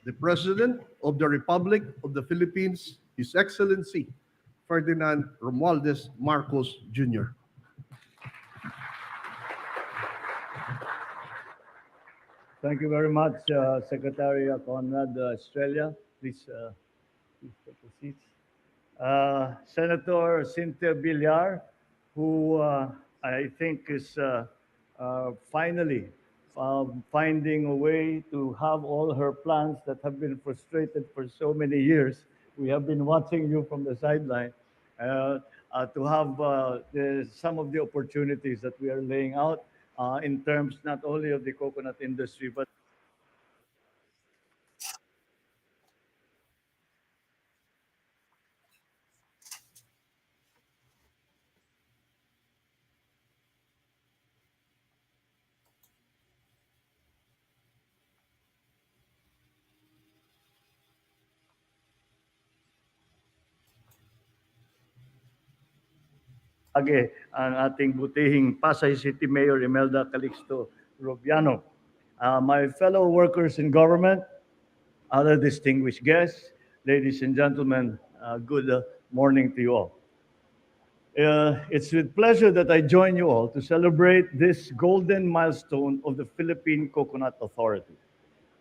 the President of the Republic of the Philippines, His Excellency Ferdinand Romualdez Marcos Jr. Thank you very much, Secretary Conrad Estrella. Please take the seats. Senator Cynthia Villar, who I think is finally finding a way to have all her plans that have been frustrated for so many years. We have been watching you from the sideline to have some of the opportunities that we are laying out in terms not only of the coconut industry, but ang ating butihing Pasay City Mayor Imelda Calixto Rubiano. My fellow workers in government, other distinguished guests, ladies and gentlemen, good morning to you all. It's with pleasure that I join you all to celebrate this golden milestone of the Philippine Coconut Authority.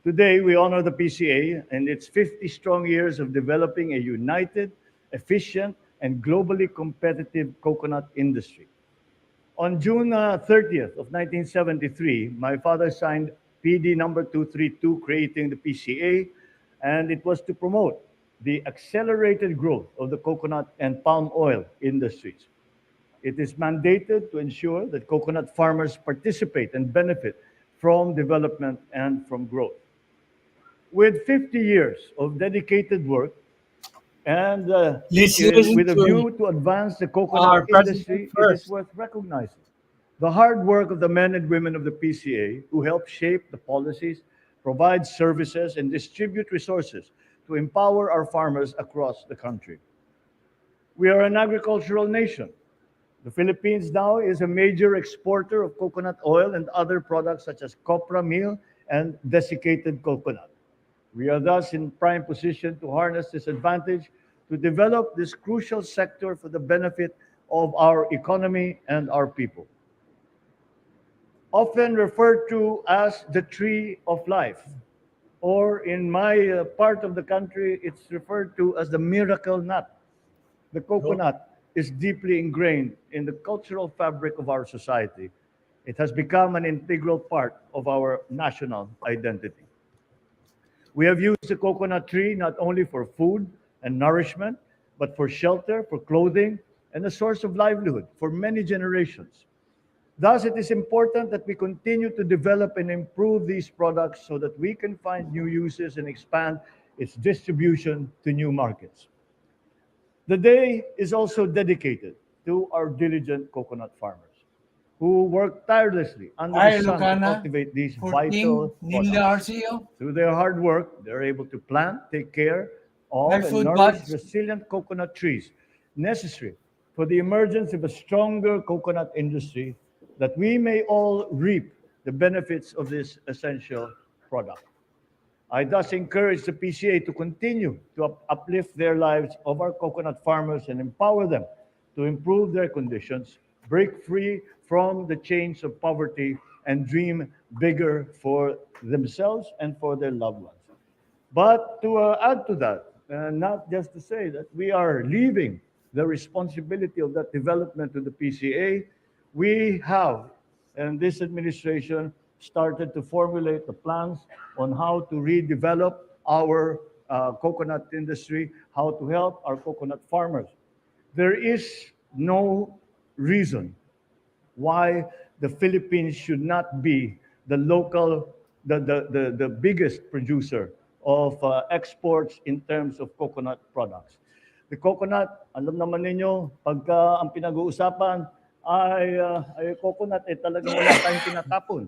Today, we honor the PCA and its 50 strong years of developing a united, efficient, and globally competitive coconut industry. On June 30th of 1973, my father signed PD number 232 creating the PCA, and it was to promote the accelerated growth of the coconut and palm oil industries. It is mandated to ensure that coconut farmers participate and benefit from development and from growth. With 50 years of dedicated work, and with a view to advance the coconut industry, it is worth recognizing the hard work of the men and women of the PCA who help shape the policies, provide services, and distribute resources to empower our farmers across the country. We are an agricultural nation. The Philippines now is a major exporter of coconut oil and other products such as copra meal and desiccated coconut. We are thus in prime position to harness this advantage to develop this crucial sector for the benefit of our economy and our people. Often referred to as the tree of life, or in my part of the country, it's referred to as the miracle nut. The coconut is deeply ingrained in the cultural fabric of our society. It has become an integral part of our national identity. We have used the coconut tree not only for food and nourishment, but for shelter, for clothing, and a source of livelihood for many generations. Thus, it is important that we continue to develop and improve these products so that we can find new uses and expand its distribution to new markets. The day is also dedicated to our diligent coconut farmers who work tirelessly under the sun to cultivate these vital products. Through their hard work, they're able to plant, take care of, and nourish resilient coconut trees necessary for the emergence of a stronger coconut industry that we may all reap the benefits of this essential product. I thus encourage the PCA to continue to uplift their lives of our coconut farmers and empower them to improve their conditions, break free from the chains of poverty, and dream bigger for themselves and for their loved ones. But to add to that, not just to say that we are leaving the responsibility of that development to the PCA, we have, and this administration started to formulate the plans on how to redevelop our coconut industry, how to help our coconut farmers. There is no reason why the Philippines should not be the biggest producer of exports in terms of coconut products. The coconut, alam naman ninyo, pagka ang pinag-uusapan ay coconut, talagang wala tayong tinatapon.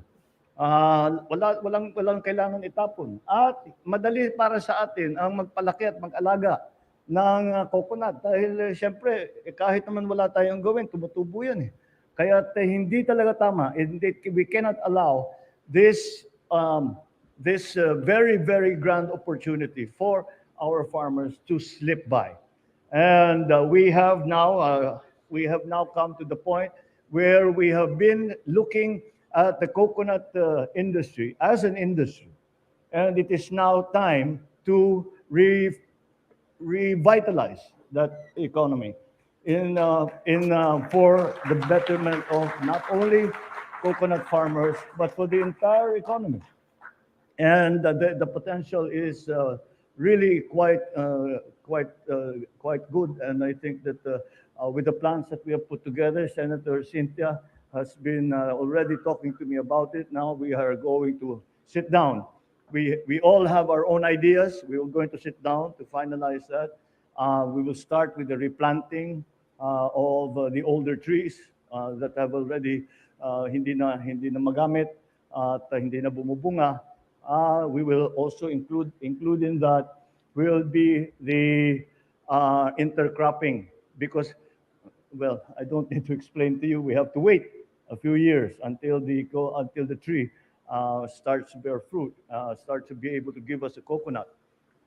Walang kailangan itapon. At madali para sa atin ang magpalaki at mag-alaga ng coconut dahil siyempre kahit naman wala tayong gawin, tumutubo yan eh. Kaya hindi talaga tama, we cannot allow this this very, very grand opportunity for our farmers to slip by. And we have now come to the point where we have been looking at the coconut industry as an industry, and it is now time to revitalize that economy for the betterment of not only coconut farmers but for the entire economy. And the potential is really quite good. And I think that with the plans that we have put together, Senator Cynthia has been already talking to me about it. Now we are going to sit down. We all have our own ideas. We are going to sit down to finalize that. We will start with the replanting of the older trees that have already hindi na magamit at hindi na bumubunga. We will also include in that will be the intercropping, because, well, I don't need to explain to you. We have to wait a few years until the tree starts to bear fruit, starts to be able to give us a coconut.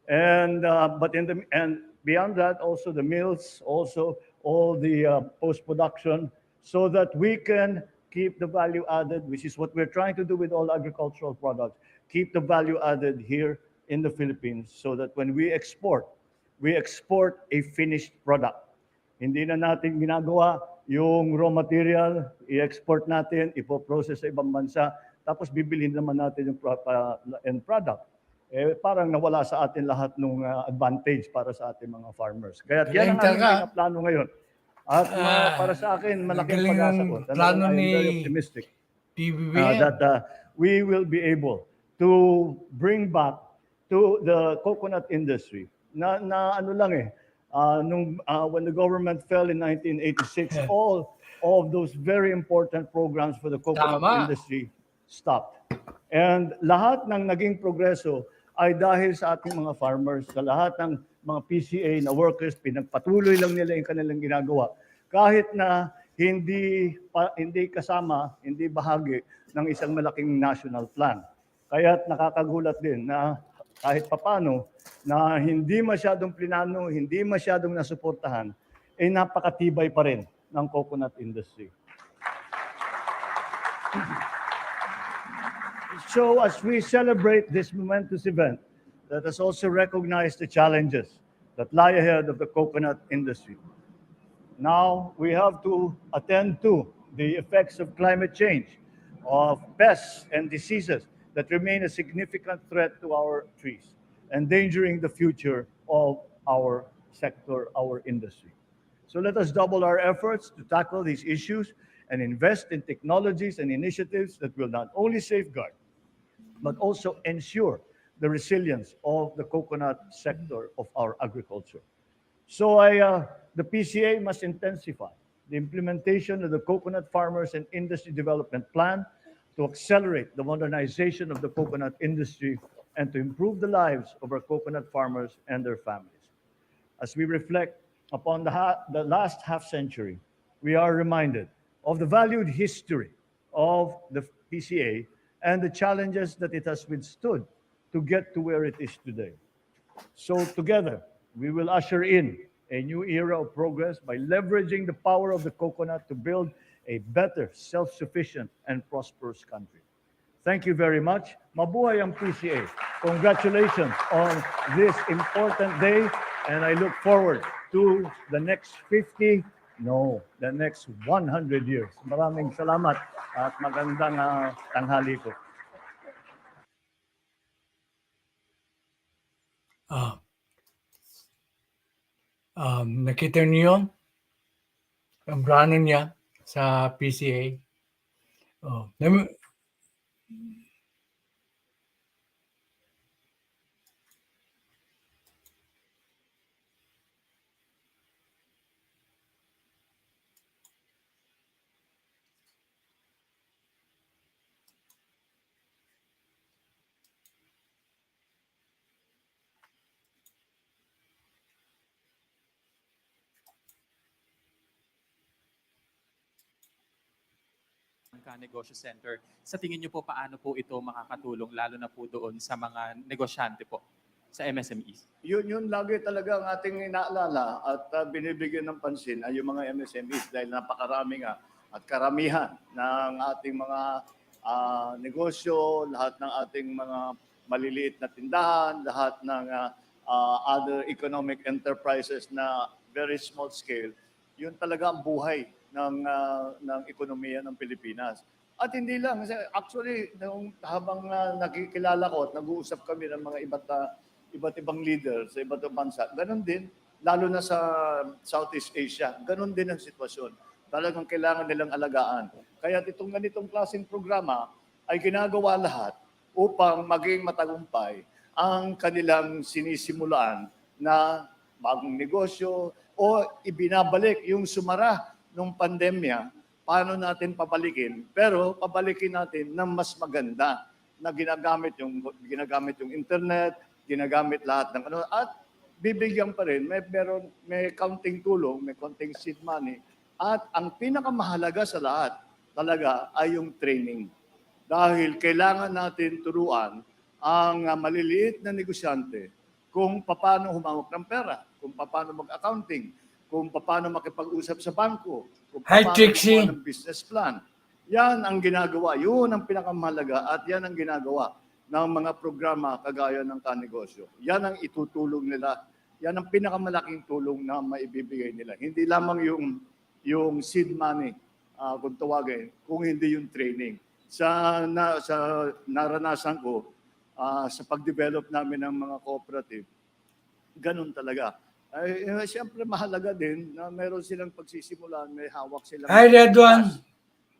And and beyond that, also the mills, also all the post production, so that we can keep the value added, which is what we're trying to do with all agricultural products. Keep the value added here in the Philippines, so that when we export a finished product. Hindi na natin ginagawa yung raw material, i-export natin, ipoprocess sa ibang bansa, tapos bibilhin naman natin yung end product. Parang nawala sa atin lahat ng advantage para sa ating mga farmers. Kaya yan ang aming pinaplano ngayon. At para sa akin, malaking pag-asa ko. Plano I am ni very optimistic PBM. that we will be able to bring back to the coconut industry na ano lang when the government fell in 1986, all of those very important programs for the coconut industry stopped. And lahat ng naging progreso ay dahil sa ating mga farmers, sa lahat ng mga PCA na workers, pinagpatuloy lang nila yung kanilang ginagawa. Kahit na hindi kasama, hindi bahagi ng isang malaking national plan. Kaya't nakakagulat din na kahit papano na hindi masyadong plinano, hindi masyadong nasuportahan, napakatibay pa rin ng coconut industry. So as we celebrate this momentous event, let us also recognize the challenges that lie ahead of the coconut industry. Now we have to attend to the effects of climate change, of pests and diseases that remain a significant threat to our trees, endangering the future of our sector, our industry. So let us double our efforts to tackle these issues and invest in technologies and initiatives that will not only safeguard, but also ensure the resilience of the coconut sector of our agriculture. So the PCA must intensify the implementation of the Coconut Farmers and Industry Development Plan to accelerate the modernization of the coconut industry and to improve the lives of our coconut farmers and their families. As we reflect upon the last half century, we are reminded of the valued history of the PCA and the challenges that it has withstood to get to where it is today. So together, we will usher in a new era of progress by leveraging the power of the coconut to build a better, self-sufficient, and prosperous country. Thank you very much. Mabuhay ang PCA. Congratulations on this important day, and I look forward to the next 50, no, the next 100 years. Maraming salamat at magandang tanghali po. Nakita niyo yun? Ang plano niya sa PCA. Negosyo Center. Sa tingin niyo po, paano po ito makakatulong, lalo na po doon sa mga negosyante po, sa MSMEs? Yun lagi talaga ang ating inaalala at binibigyan ng pansin ay yung mga MSMEs dahil napakarami nga at karamihan ng ating mga negosyo, lahat ng ating mga maliliit na tindahan, lahat ng other economic enterprises na very small scale, yun talaga ang buhay ng ekonomiya ng Pilipinas. At hindi lang, actually, habang nakikilala ko at nag-uusap kami ng mga iba't ibang leader sa iba't ibang bansa, ganun din, lalo na sa Southeast Asia, ganun din ang sitwasyon. Talagang kailangan nilang alagaan. Kaya itong ganitong klaseng programa ay ginagawa lahat upang maging matagumpay ang kanilang sinisimulaan na bagong negosyo o ibinabalik yung sumara ng pandemya, paano natin pabalikin, pero pabalikin natin ng mas maganda na ginagamit yung internet, ginagamit lahat ng ano, at bibigyan pa rin, may counting tulong, may counting seed money, at ang pinakamahalaga sa lahat talaga ay yung training. Dahil kailangan natin turuan ang maliliit na negosyante kung paano humawak ng pera, kung paano mag-accounting, kung paano makipag-usap sa bangko, kung Hi, paano Trixie. gumawa ng business plan. Yan ang ginagawa. Yun ang pinakamahalaga at yan ang ginagawa ng mga programa kagaya ng kanegosyo. Yan ang itutulong nila. Yan ang pinakamalaking tulong na maibibigay nila. Hindi lamang yung seed money, kung tawagin, kung hindi yung training. Sa naranasan ko, sa pag-develop namin ng mga cooperative, ganun talaga. Ay, siyempre mahalaga din na meron silang pagsisimulan, may hawak silang. Hi, Red One.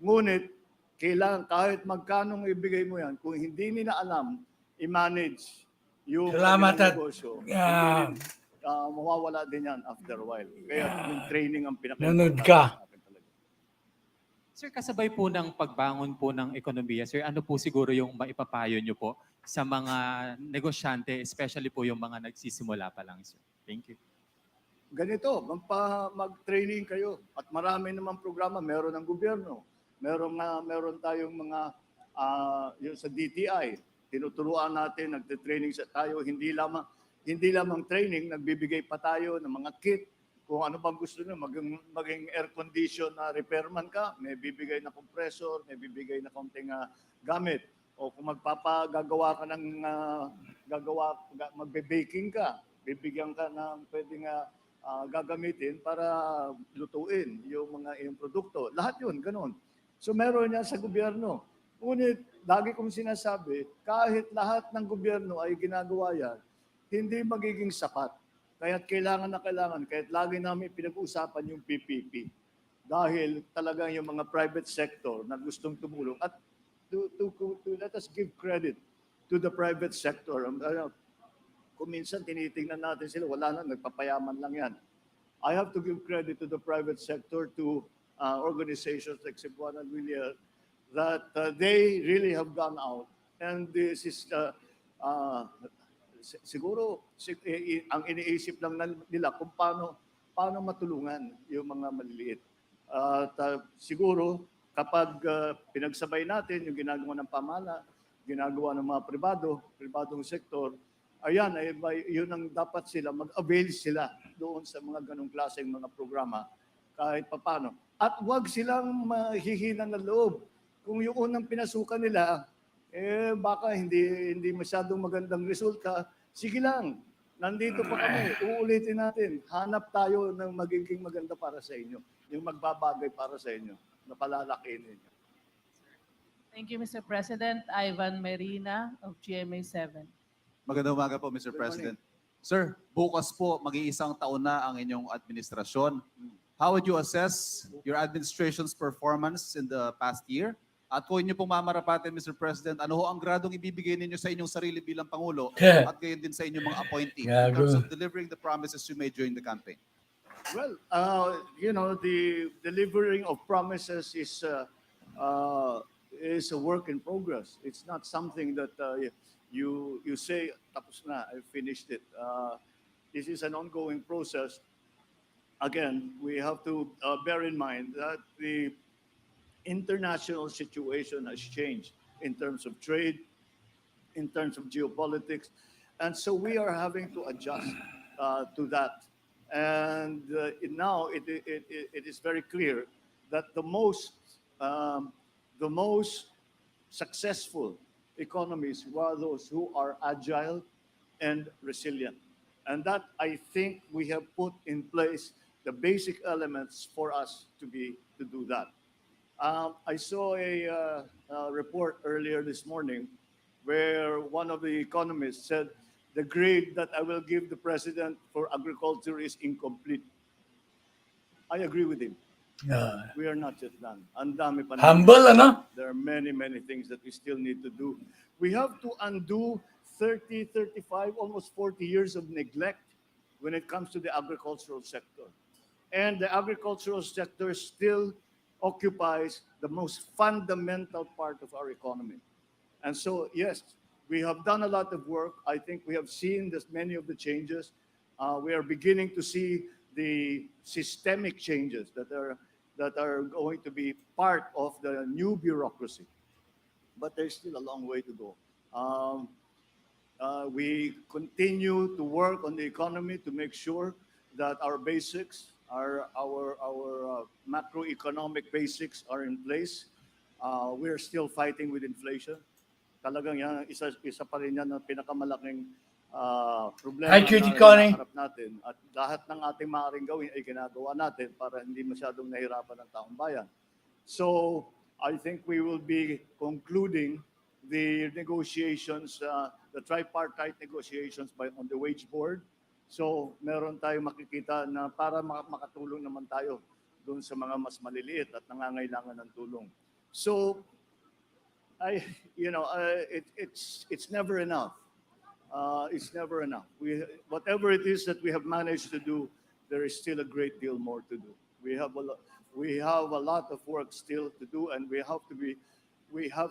Ngunit, kailangan kahit magkano ibigay mo yan, kung hindi nila alam i-manage yung Salamat at negosyo, ah, mawawala din yan after a while. Kaya yung training ang nanood pinaka-importante ka. sa akin talaga. Sir, kasabay po ng pagbangon po ng ekonomiya, sir, ano po siguro yung maipapayo niyo po sa mga negosyante, especially po yung mga nagsisimula pa lang, sir? Thank you. Ganito, mag-training kayo. At marami namang programa, meron ng gobyerno. Meron tayong mga, yung sa DTI, tinuturuan natin, nagte-training tayo, hindi lamang training, nagbibigay pa tayo ng mga kit, kung ano bang gusto nyo, maging air condition na repairman ka, may bibigay na compressor, may bibigay na konting gamit. O kung magpapagagawa ka ng, magbe-baking ka, bibigyan ka ng pwedeng gagamitin para lutuin yung produkto. Lahat yun, ganun. So meron yan sa gobyerno. Ngunit, lagi kong sinasabi, kahit lahat ng gobyerno ay ginagawa yan, hindi magiging sapat. Kaya't kailangan, kahit lagi namin pinag-uusapan yung PPP. Dahil talagang yung mga private sector na gustong tumulong. At to let us give credit to the private sector. Kung minsan tinitingnan natin sila, wala na, nagpapayaman lang yan. I have to give credit to the private sector, to organizations like Cebuana and Villar, that they really have gone out. And this is, siguro, ang iniisip lang nila kung paano matulungan yung mga maliliit. At siguro, kapag pinagsabay natin yung ginagawa ng pamana, ginagawa ng mga pribadong sektor, ayan, yun ang dapat sila, mag-avail sila doon sa mga ganong klaseng mga programa kahit papano. At huwag silang mahihina ng loob. Kung yung unang pinasukan nila, baka hindi masyadong magandang resulta, sige lang, nandito pa kami, uulitin natin, hanap tayo ng magiging maganda para sa inyo, yung magbabagay para sa inyo, na palalakihin ninyo. Thank you, Mr. President. Ivan Marina of GMA7. Magandang umaga po, Mr. President. Sir, bukas po, mag-iisang taon na ang inyong administrasyon. How would you assess your administration's performance in the past year? At kung inyo pong mamarapatin, Mr. President, ano ho ang gradong ibibigay ninyo sa inyong sarili bilang Pangulo at gayon din sa inyong mga appointee in terms of delivering the promises you made during the campaign? Well, the delivering of promises is a work in progress. It's not something that you say, tapos na, I finished it. This is an ongoing process. Again, we have to bear in mind that the international situation has changed in terms of trade, in terms of geopolitics. And so we are having to adjust to that. And now it is very clear that the most successful economies were those who are agile and resilient. And that, I think, we have put in place the basic elements for us to do that. I saw a report earlier this morning where one of the economists said the grade that I will give the president for agriculture is incomplete. I agree with him. We are not yet done. Ang dami pa naman. Humble, ano? There are many, many things that we still need to do. We have to undo 30, 35, almost 40 years of neglect when it comes to the agricultural sector. And the agricultural sector still occupies the most fundamental part of our economy. And so, yes, we have done a lot of work. I think we have seen many of the changes. We are beginning to see the systemic changes that are going to be part of the new bureaucracy. But there's still a long way to go. We continue to work on the economy to make sure that our basics, our macroeconomic basics are in place. We're still fighting with inflation. Talagang yan, isa pa rin yan ang pinakamalaking problema Hi, Cutie Connie. na harap natin. At lahat ng ating maaaring gawin ay ginagawa natin para hindi masyadong nahirapan ng taong bayan. So, I think we will be concluding the negotiations, the tripartite negotiations on the wage board. So, meron tayong makikita na para makatulong naman tayo doon sa mga mas maliliit at nangangailangan ng tulong. So, it's never enough. It's never enough. Whatever it is that we have managed to do, there is still a great deal more to do. We have a lot of work still to do, and we have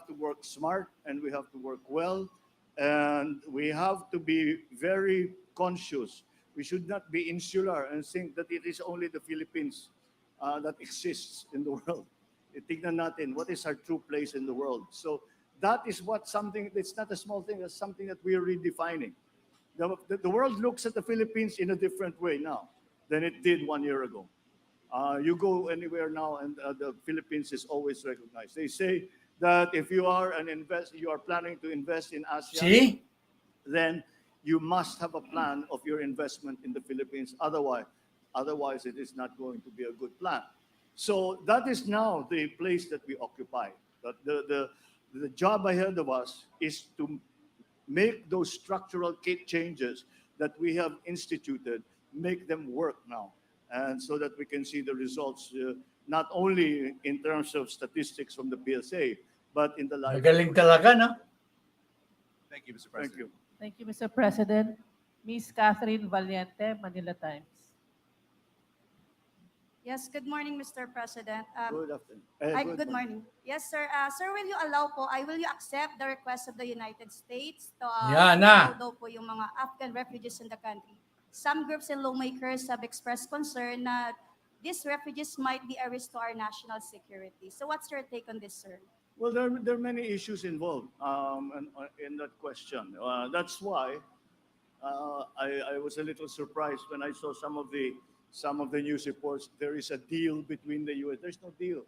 to work smart, and we have to work well, and we have to be very conscious. We should not be insular and think that it is only the Philippines that exists in the world. Tignan natin, what is our true place in the world? So that is something, it's not a small thing, it's something that we are redefining. The world looks at the Philippines in a different way now than it did 1 year ago. You go anywhere now and the Philippines is always recognized. They say that if you are planning to invest in ASEAN, See? then you must have a plan of your investment in the Philippines. Otherwise it is not going to be a good plan. So that is now the place that we occupy. The job ahead of us is to make those structural changes that we have instituted, make them work now. And so that we can see the results, not only in terms of statistics from the PSA, but in the life. Magaling talaga, no? Thank you, Mr. Thank President. you. Thank you, Mr. President. Ms. Catherine Valiente, Manila Times. Yes, good morning, Mr. President. Good afternoon. Good morning. Yes, sir. Sir, will you accept the request of the United States to Yan na. allow daw po yung mga Afghan refugees in the country? Some groups and lawmakers have expressed concern that these refugees might be a risk to our national security. So what's your take on this, sir? Well, there are many issues involved in that question. That's why I was a little surprised when I saw some of the news reports. There is a deal between the U.S. There's no deal.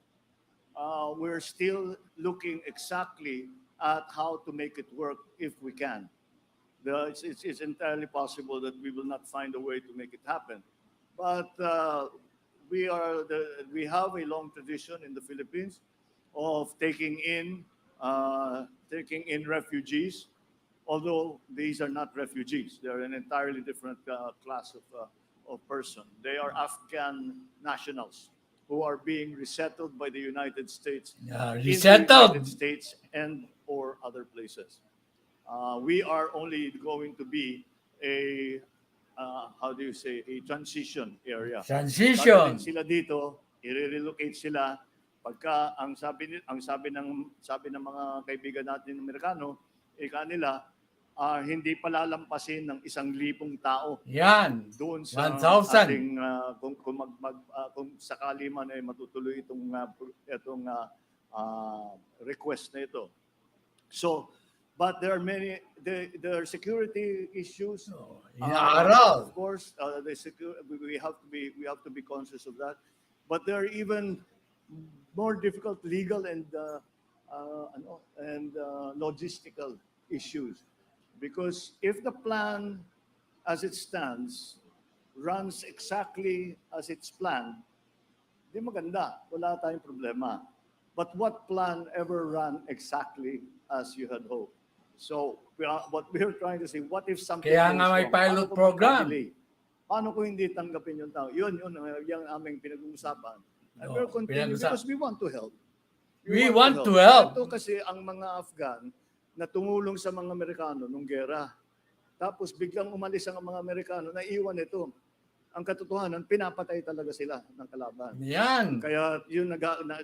We're still looking exactly at how to make it work if we can. It's entirely possible that we will not find a way to make it happen. But we have a long tradition in the Philippines of taking in refugees, although these are not refugees. They're an entirely different class of person. They are Afghan nationals who are being resettled by the United States in the Resettled. United States and or other places. We are only going to be a transition area. Transition. Dadalhin sila dito, i-relocate sila pagka ang sabi ng mga kaibigan natin ng Amerikano, kanila hindi palalampasin ng 1,000 tao. Yan. Doon sa 1,000. ating kung sakali man ay matutuloy itong request na ito. So, but there are many, there are security issues. Inaaral. Of course, we have to be conscious of that. But there are even more difficult legal and logistical issues, because if the plan as it stands runs exactly as it's planned, di maganda, wala tayong problema. But what plan ever ran exactly as you had hoped? So what we are trying to say, what if something Kaya goes nga may wrong? Paano pilot kung program. magka-delay? Paano kung hindi tanggapin yung tao? Yun yung aming pinag-uusapan. And we're continuing because we want to help. We want to help. Ito kasi ang mga Afghan na tumulong sa mga Amerikano nung gera. Tapos biglang umalis ang mga Amerikano, naiwan ito. Ang katotohanan, pinapatay talaga sila ng kalaban. Yan. Kaya yun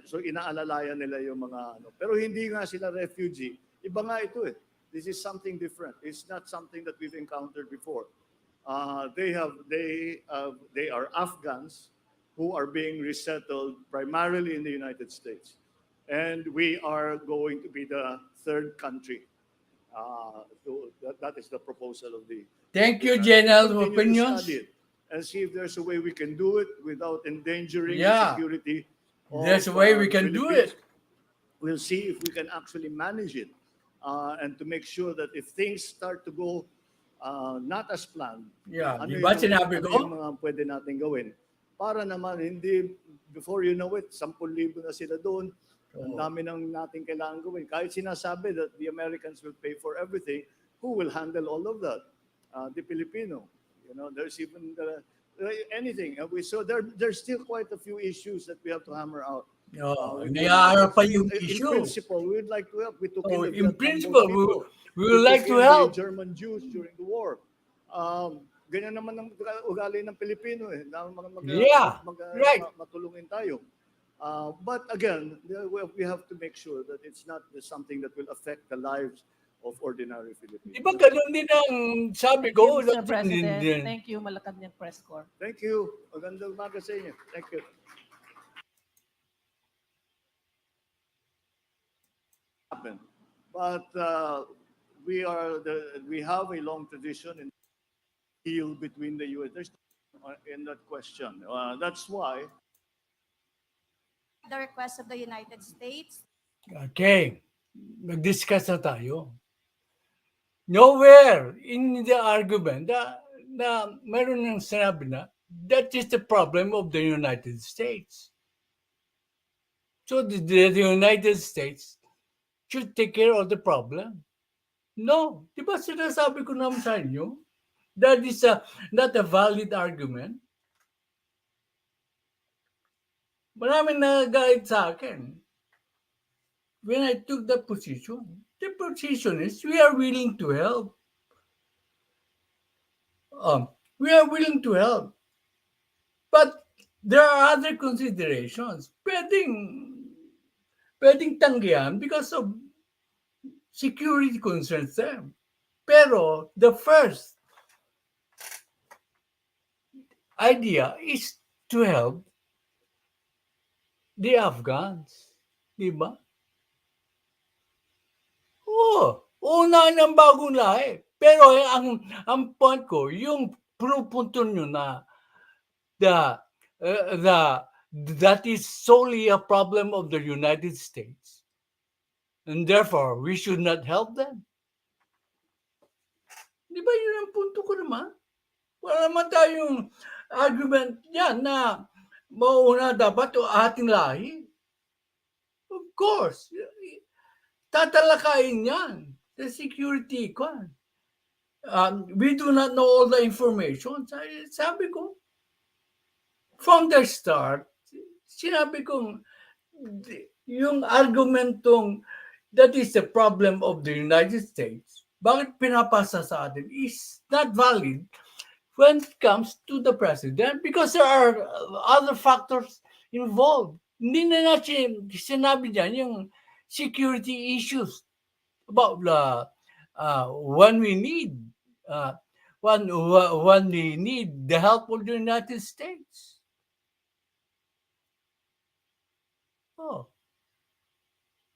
so inaalalayan nila yung mga ano. Pero hindi nga sila refugee. Iba nga ito eh. This is something different. It's not something that we've encountered before. They are Afghans who are being resettled primarily in the United States. And we are going to be the third country. That is the proposal of the. Thank you, General Continue to Opinions. study it and see if there's a way we can do it without endangering the Yeah. security. There's a way we can do it. We'll see if we can actually manage it, and to make sure that if things start to go not as planned, Yeah, di ba sinabi ano ko? yung mga pwede natin gawin? Para naman hindi, before you know it, 10,000 na sila doon. Ang dami nang natin kailangan gawin. Kahit sinasabi that the Americans will pay for everything, who will handle all of that? The Filipino. You know, there's even anything. So there's still quite a few issues that we have to hammer out. Naiaral pa yung In issue. principle, we'd like to help. We took in the In Vietnam principle, people. we would like to took in help. the German Jews during the war. Ganyan naman ang ugali ng Pilipino eh. Na Yeah, right. Matulungin tayo. But again, we have to make sure that it's not something that will affect the lives of ordinary Filipinos. Di ba ganun din ang sabi Thank you, ko? Mr. President. Thank you, Malacanang Press Corps. Thank you. Magandang umaga sa inyo. Thank you. But we have a long tradition in deal between the U.S. There's in that question. That's why The request of the United States. Okay, mag-discuss na tayo. Nowhere in the argument na meron ng sinabi na that is the problem of the United States. So the United States should take care of the problem. No, di ba sinasabi ko naman sa inyo? That is not a valid argument. Maraming nagagalit sa akin. When I took the position is we are willing to help. We are willing to help. But there are other considerations. Pwedeng tanggihan because of security concerns there. Pero the first idea is to help the Afghans. Diba? Una ng bagong lahi. Pero ang point ko, yung pupunto nyo na that is solely a problem of the United States. And therefore, we should not help them. Di ba yun ang punto ko naman? Wala naman tayong argument yan na mauna dapat o ating lahi. Of course. Tatalakayin yan. The security ko. We do not know all the information. Sabi ko, from the start, sinabi kong yung argumentong that is the problem of the United States, bakit pinapasa sa atin is not valid when it comes to the president because there are other factors involved. Hindi na natin sinabi dyan yung security issues about when we need the help of the United States.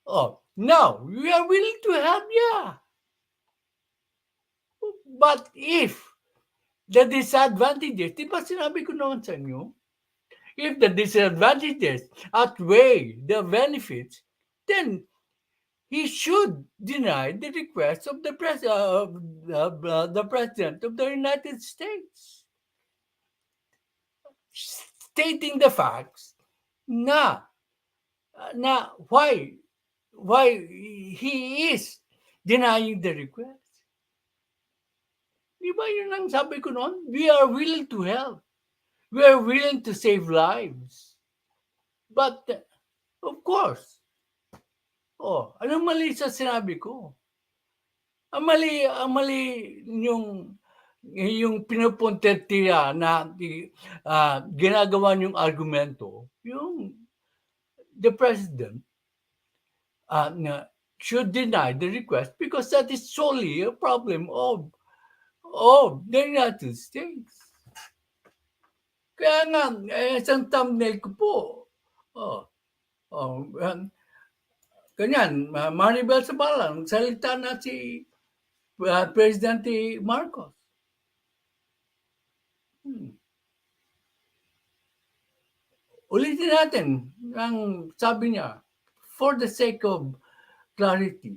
Oh, now, we are willing to help, yeah. But if the disadvantages, di ba sinabi ko naman sa inyo, if the disadvantages outweigh the benefits, then he should deny the request of the President of the United States, stating the facts na why he is denying the request. Di ba yun ang sabi ko noon? We are willing to help. We are willing to save lives. But, of course, anong mali sa sinabi ko? Ang mali yung pinupuntertiya na ginagawa niyong argumento, yung the President should deny the request because that is solely a problem of the United States. Kaya nga, isang thumbnail ko po, ganyan, Maribel Sabalang, salita na si Presidente Marcos. Ulitin natin ang sabi niya, for the sake of clarity.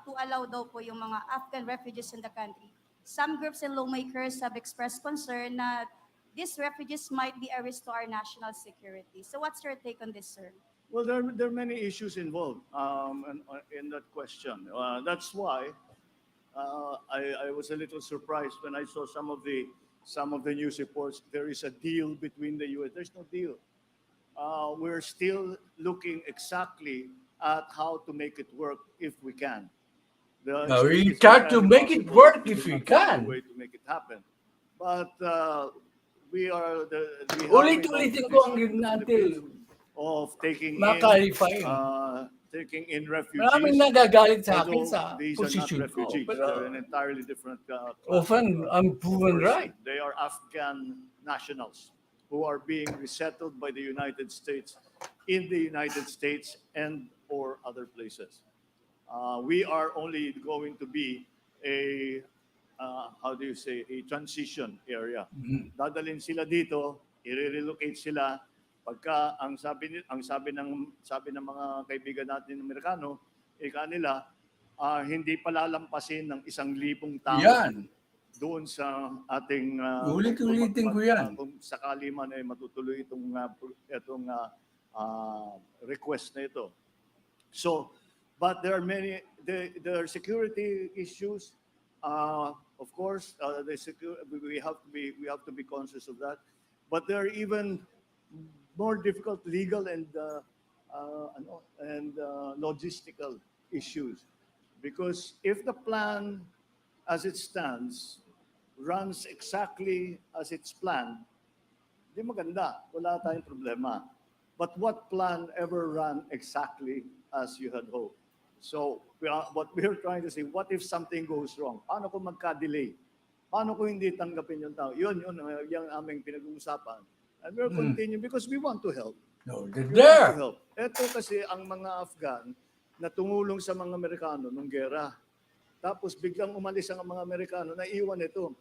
To allow daw po yung mga Afghan refugees in the country. Some groups and lawmakers have expressed concern that these refugees might be a risk to our national security. So what's your take on this, sir? Well, there are many issues involved in that question. That's why I was a little surprised when I saw some of the news reports. There is a deal between the U.S. There's no deal. We're still looking exactly at how to make it work if we can. We try to make it work if we can. Way to make it happen, but we are Ulit-ulitin ko ang yun natin. Of taking in refugees. Maraming nagagalit sa akin Although sa these are not posisyon ko. refugees. Pero They're an entirely different class often of, I'm proven person. right. They are Afghan nationals who are being resettled by the United States in the United States and or other places. We are only going to be a a transition area. Dadalhin sila dito, i-relocate sila. Pagka ang sabi ng mga kaibigan natin Amerikano, kanila hindi palalampasin ng 1,000 tao. Yan. Doon sa ating Ulit-ulitin ko yan. Kung sakali man ay matutuloy itong request na ito. So, but there are security issues. Of course, we have to be conscious of that. But there are even more difficult legal and logistical issues, because if the plan as it stands runs exactly as it's planned, di maganda, wala tayong problema. But what plan ever ran exactly as you had hoped? So what we are trying to say, what if something goes wrong? Paano kung magka-delay? Paano kung hindi tanggapin yung tao? Yun yung aming pinag-uusapan. And we're continuing because we want to help. No, We want to there. help. Ito kasi ang mga Afghan na tumulong sa mga Amerikano nung gera. Tapos biglang umalis ang mga Amerikano, naiwan ito.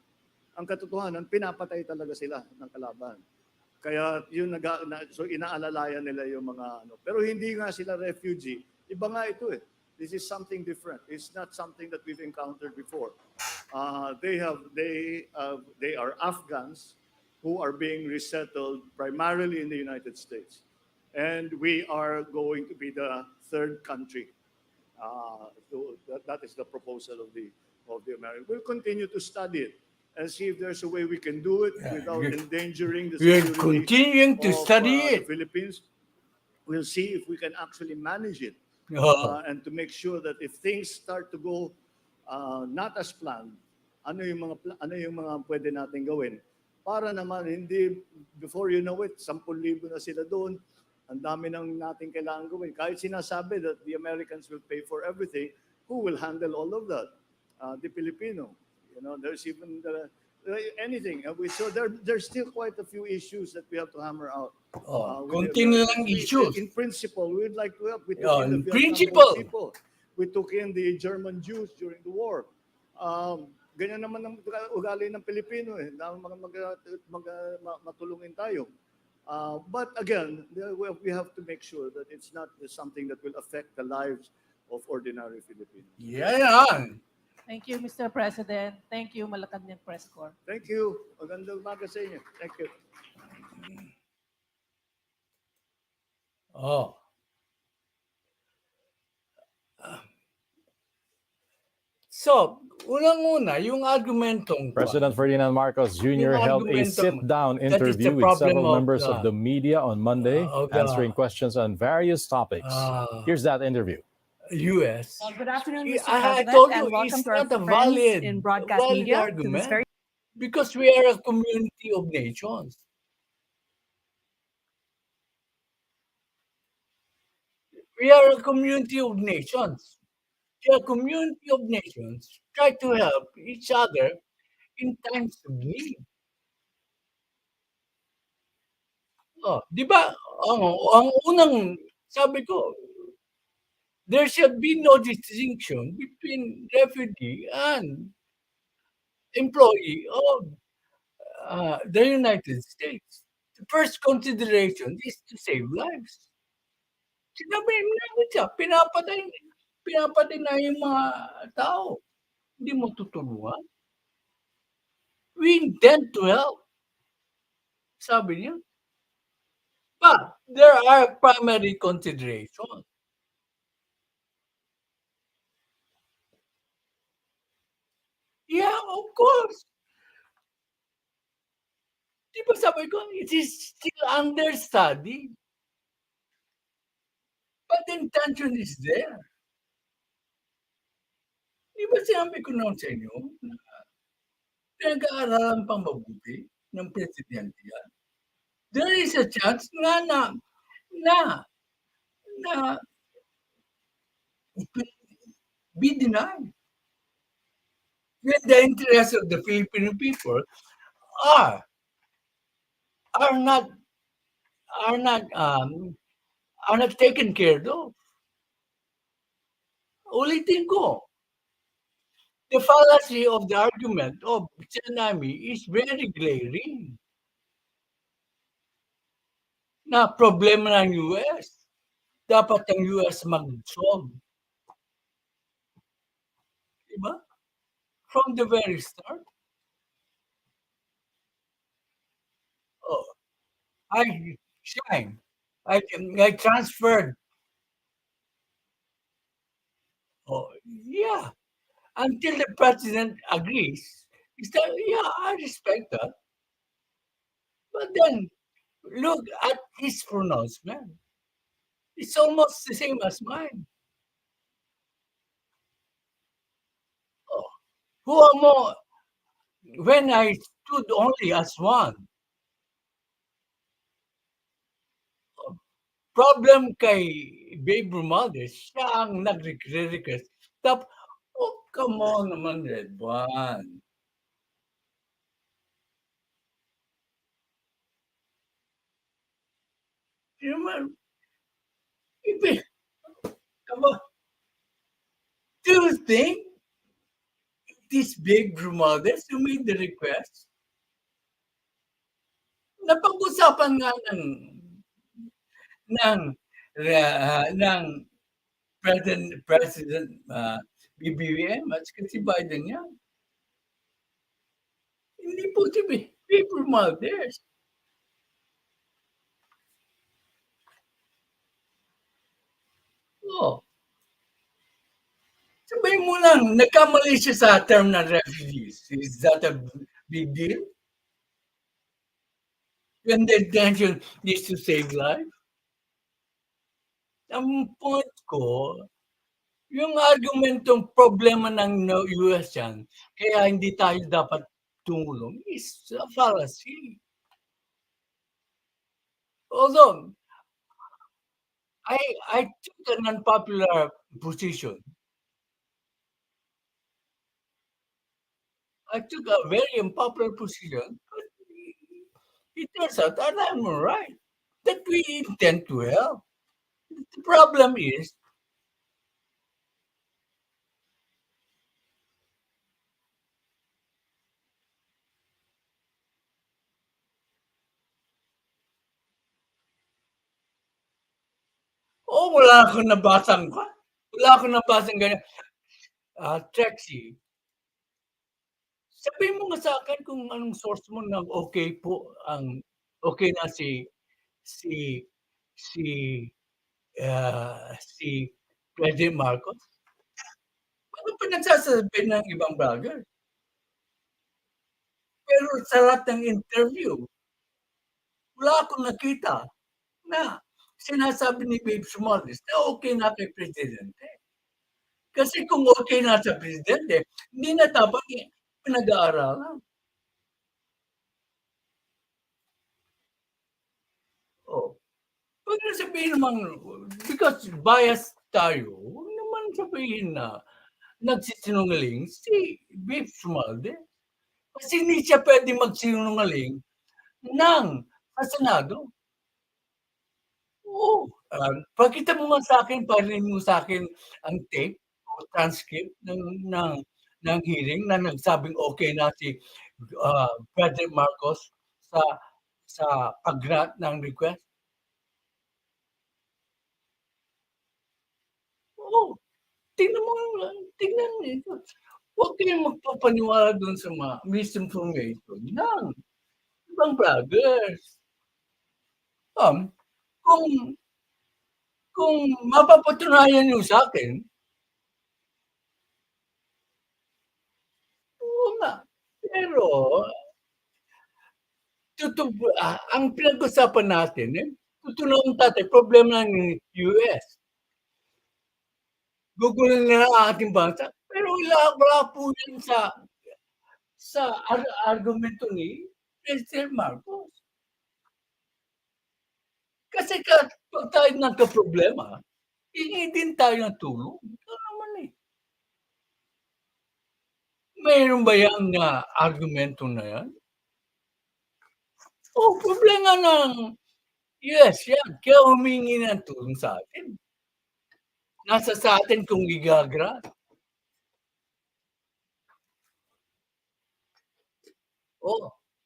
Ang katotohanan, pinapatay talaga sila ng kalaban. Kaya yun so inaalalayan nila yung mga Pero hindi nga sila refugee. Iba nga ito eh. This is something different. It's not something that we've encountered before. They are Afghans who are being resettled primarily in the United States. And we are going to be the third country. That is the proposal of the American. We'll continue to study it and see if there's a way we can do it without endangering the We're security continuing to of, study the it. Philippines. We'll see if we can actually manage it. And to make sure that if things start to go not as planned, ano yung mga pwede natin gawin para naman hindi before you know it 10,000 na sila doon, ang dami nang natin kailangan gawin. Kahit sinasabi that the Americans will pay for everything, who will handle all of that? The Filipino. There's even anything. So there's still quite a few issues that we have to hammer out. Continue lang issues. In principle, we would like to help. We took Yeah, in the in Vietnam principle. War people. We took in the German Jews during the war. Ganyan naman ang ugali ng Pilipino eh. Na matulungin tayo. But again, we have to make sure that it's not something that will affect the lives of ordinary Filipinos. Yan. Thank you, Mr. President. Thank you, Malacanang Press Corps. Thank you. Magandang umaga sa inyo. Thank you. Oh. So, unang-una, yung argumentong President Ferdinand Marcos Jr. Yung held a argumento, sit-down that is the interview with problem several of members of the- the media on Monday, of the- answering questions on various topics. Here's that interview. US. Good afternoon, Mr. I President, told you, and welcome it's to our not a friends valid, in broadcast valid media to argument this very because we are a community of nations. We are a community of nations. The community of nations try to help each other in times of need. Oh, di ba? Ang unang sabi ko, there should be no distinction between refugee and employee of the United States. The first consideration is to save lives. Sinabi namin siya, pinapatay na yung mga tao. Hindi mo tutulungan. We intend to help. Sabi niya. But there are primary considerations. Yeah, of course. Di ba sabi ko, it is still under study. But the intention is there. Di ba sinabi ko noon sa inyo, pinag-aaralan pang mabuti ng presidente yan. There is a chance na be denied. When the interests of the Filipino people are not taken care of. Ulitin ko, the fallacy of the argument of tsunami is very glaring. Na problema ng US, dapat ang US mag-solve. Diba? From the very start. Oh, I transferred. Oh, yeah. Until the president agrees, he said, yeah, I respect that. But then, look at his pronouncement. It's almost the same as mine. Oh, who are more? When I stood only as one, problem kay Babe Romualdez, siya ang nag-request. Oh, come on naman, Red One. You know, come on. Do you think this Babe Romualdez who made the request? Napag-usapan nga ng President Pbbm at si Biden yan. Hindi po si Babe Romualdez. Oh. Sabihin mo lang, nagkamali siya sa term ng refugees. Is that a big deal? When the intention is to save life? Ang point ko, yung argumentong problema ng US yan, kaya hindi tayo dapat tumulong, is a fallacy. Although, I took an unpopular position. I took a very unpopular position, but it turns out that I'm right. that we intend to help. The problem is, wala akong nabasang ganyan. Trexie, sabihin mo nga sa akin kung anong source mo na okay na si si si President Marcos. Ano pinagsasabi ng ibang vlogger? Pero sa lahat ng interview, wala akong nakita na sinasabi ni Babe Sumales na okay na kay Presidente. Kasi kung okay na sa Presidente, hindi na dapat pinag-aaralan. Huwag na sabihin naman, because bias tayo, huwag naman sabihin na nagsisinungaling si Babe Sumales. Kasi hindi siya pwede magsinungaling sa Senado. Oo. Pakita mo nga sa akin, parinig mo sa akin ang tape o transcript ng hearing na nagsabing okay na si President Marcos sa pag-grant ng request. Oo. Tingnan nito. Huwag kayong magpapaniwala doon sa mga misinformation ng ibang vloggers. Kung mapapatunayan niyo sa akin, oo nga. Pero ang pinag-usapan natin, tutunaw tatay, problema ng US. Gugulin na ang ating bansa. Pero wala po yan sa argumento ni President Marcos. Kasi pag tayo nagka-problema, hingi din tayo ng tulong. Ito naman eh. Mayroon ba yung argumento na yan? Problema ng US yan. Kaya humingi ng tulong sa atin. Nasa sa atin kung gigagra.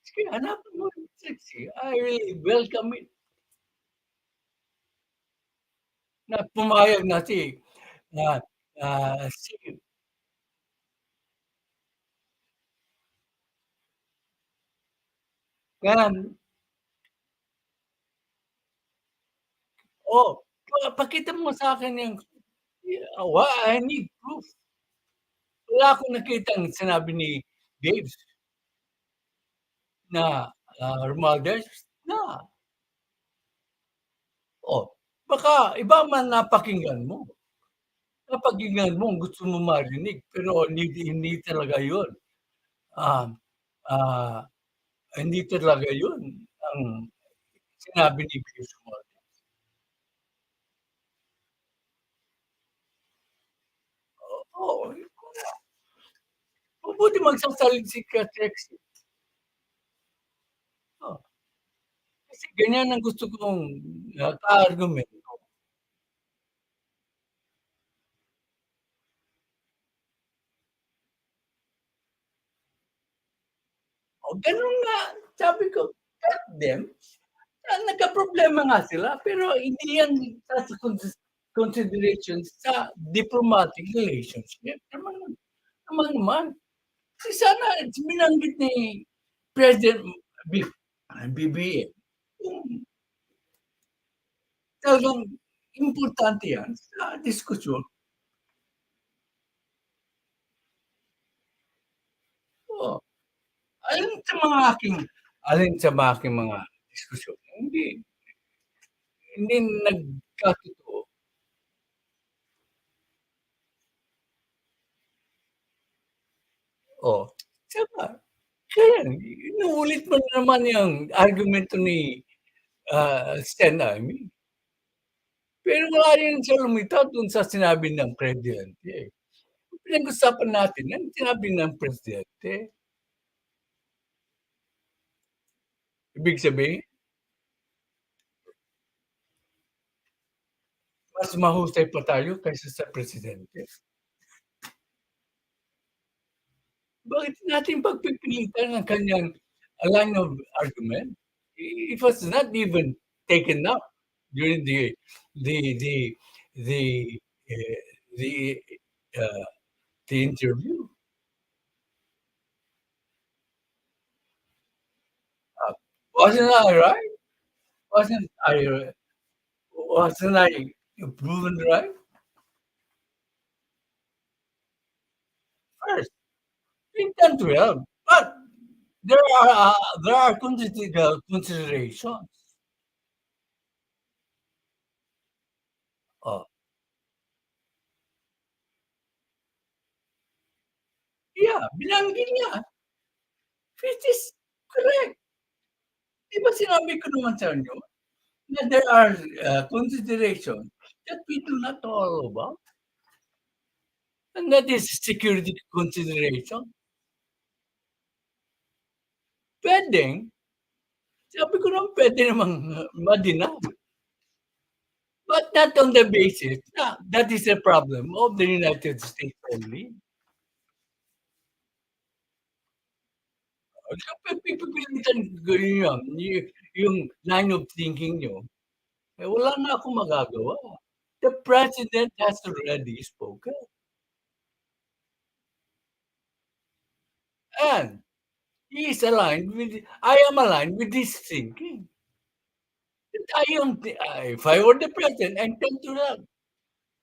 Sige, hanapin mo yung sexy. I really welcome it. Na pumayag na si pakita mo sa akin yung I need proof. Wala akong nakitang sinabi ni Dave na Romualdez na baka iba man napakinggan mo. Napakinggan mo, gusto mo marinig, pero hindi talaga yun. Hindi talaga yun ang sinabi ni Dave Romualdez. Mabuti magsasalit si Trexie. Kasi ganyan ang gusto kong ka-argumento. Ganun nga. Sabi ko, cut them. Nagka-problema nga sila, pero hindi yan sa consideration sa diplomatic relationship. Naman. Kasi sana binanggit ni President BBM. Talagang importante yan sa diskusyon. Alin sa mga aking mga diskusyon, hindi nagkatotoo. Saka, kaya inuulit mo naman yung argumento ni Sen. Amy. Pero wala rin siya lumitaw dun sa sinabi ng Presidente. Pinag-usapan natin yan, sinabi ng Presidente. Ibig sabihin, mas mahusay pa tayo kaysa sa presidente. Bakit natin pagpipilitan ang kanyang line of argument? It was not even taken up during the the uh, the uh, the interview. Wasn't I right? Wasn't I proven right? First, we intend to help, but there are considerations. Oh, yeah, binanggit niya, which is correct. Di ba sinabi ko naman sa inyo na there are considerations that we do not know all about, and that is security consideration. Pwedeng, sabi ko naman pwede namang ma-deny. But not on the basis na that is a problem of the United States only. Pipilitan ko yun, yung line of thinking nyo, wala na akong magagawa. The president has already spoken. And he is aligned with, I am aligned with this thinking. If I were the president, I intend to run.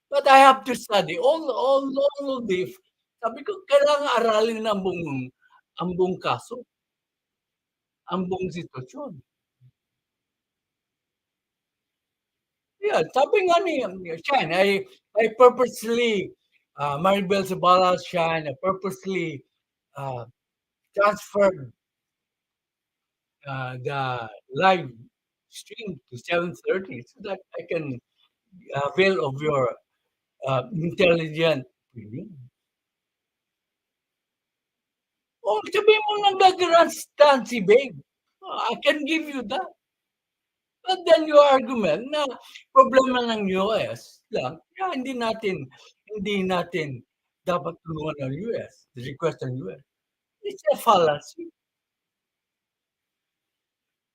But I have to study all of this. Sabi ko, kailangan aralin ang buong kaso, ang buong sitwasyon. Yeah, sabi nga ni Shine, I purposely, Maribel Zabala, Shine, I purposely transferred the live stream to 7:30 so that I can avail of your intelligent opinion. Oh, sabihin mo nag-grandstand si Babe. I can give you that. But then your argument na problema ng US lang, kaya hindi natin dapat tulungan ng US, the request ng US. It's a fallacy.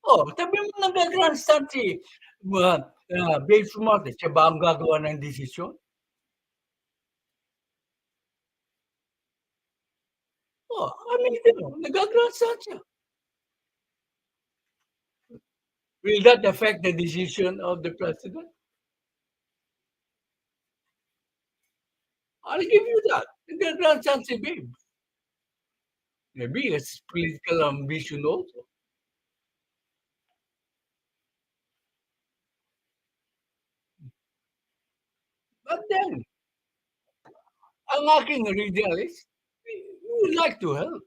Oh, sabihin mo nag-grandstand si Babe Sumarte, siya ba ang gagawa ng desisyon? Oh, I mean, nag-grandstand siya. Will that affect the decision of the president? I'll give you that. Nag-grandstand si Babe. Maybe it's political ambition also. But then, ang aking reading is, we would like to help.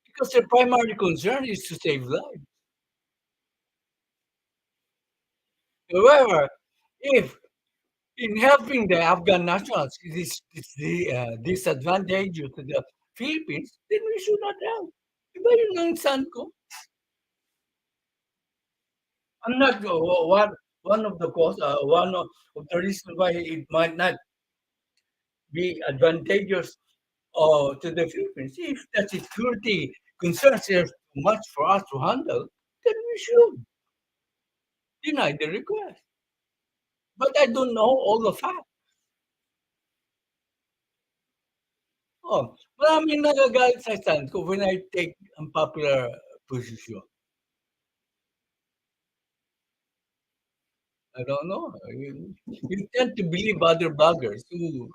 Because the primary concern is to save lives. However, if in helping the Afghan nationals is disadvantageous to the Philippines, then we should not help. Diba yun ang stand ko? I'm not one of the cause, one of the reasons why it might not be advantageous to the Philippines. If the security concerns are too much for us to handle, then we should deny the request. But I don't know all the facts. Oh, maraming nagagalit sa stand ko when I take unpopular position. I don't know. You tend to believe other bloggers who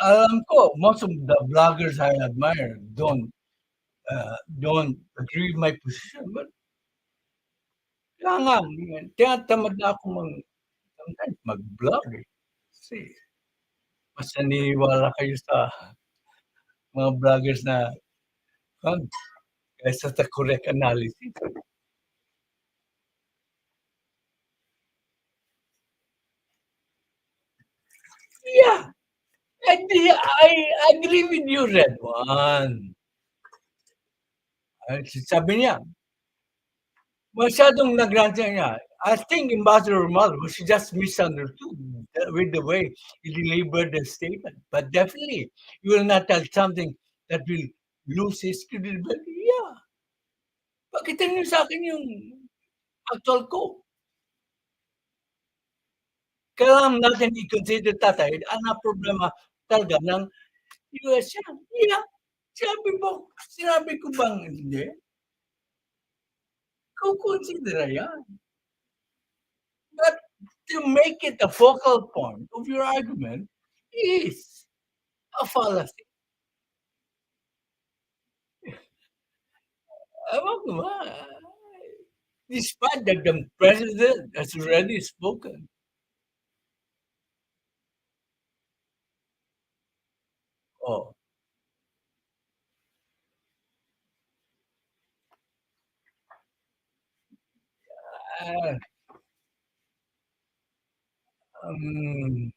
alam ko, most of the bloggers I admire don't agree with my position. But kaya nga, tinatamad na ako sometimes mag-blog eh. Kasi mas naniniwala kayo sa mga bloggers na kaysa sa correct analysis. Yeah, I agree with you, Red One. Sabi niya, masyadong nagrant niya. I think Ambassador Romualdez was just misunderstood with the way he delivered the statement. But definitely, you will not tell something that will lose his credibility. Yeah. Pakita niyo sa akin yung actual ko. Kailangan natin i-consider tatay, ang problema talaga ng US yan. Yeah. Sinabi ko bang hindi? Kukonsidera yan. But to make it a focal point of your argument is a fallacy. Ewan ko ba, despite that the president has already spoken. Oh. Um,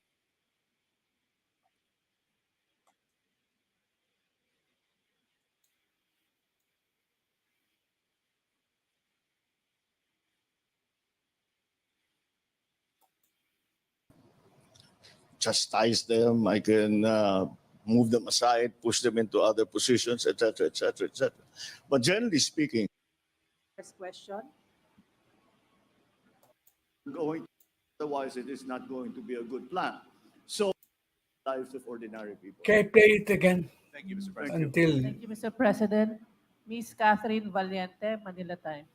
chastise them, I can move them aside, push them into other positions, etc., etc., etc. But generally speaking, First question. going otherwise it is not going to be a good plan. So, lives of ordinary people. can I play it again? Thank you, Mr. President. Until Thank you, Mr. President. Miss Catherine Valiente, Manila Times.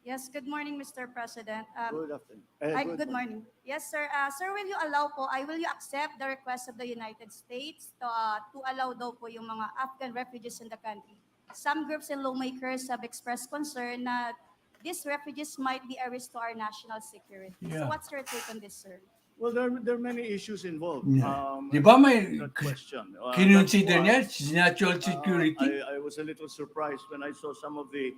Yes, good morning, Mr. President. Good afternoon. Good morning. Yes, sir. Sir, will you accept the request of the United States to allow daw po yung mga Afghan refugees in the country? Some groups and lawmakers have expressed concern that these refugees might be a risk to our national security. Yeah. So what's your take on this, sir? Well, there are many issues involved. Yeah. Di ba may that question. kinonsider That's why, niya national security? I was a little surprised when I saw some of the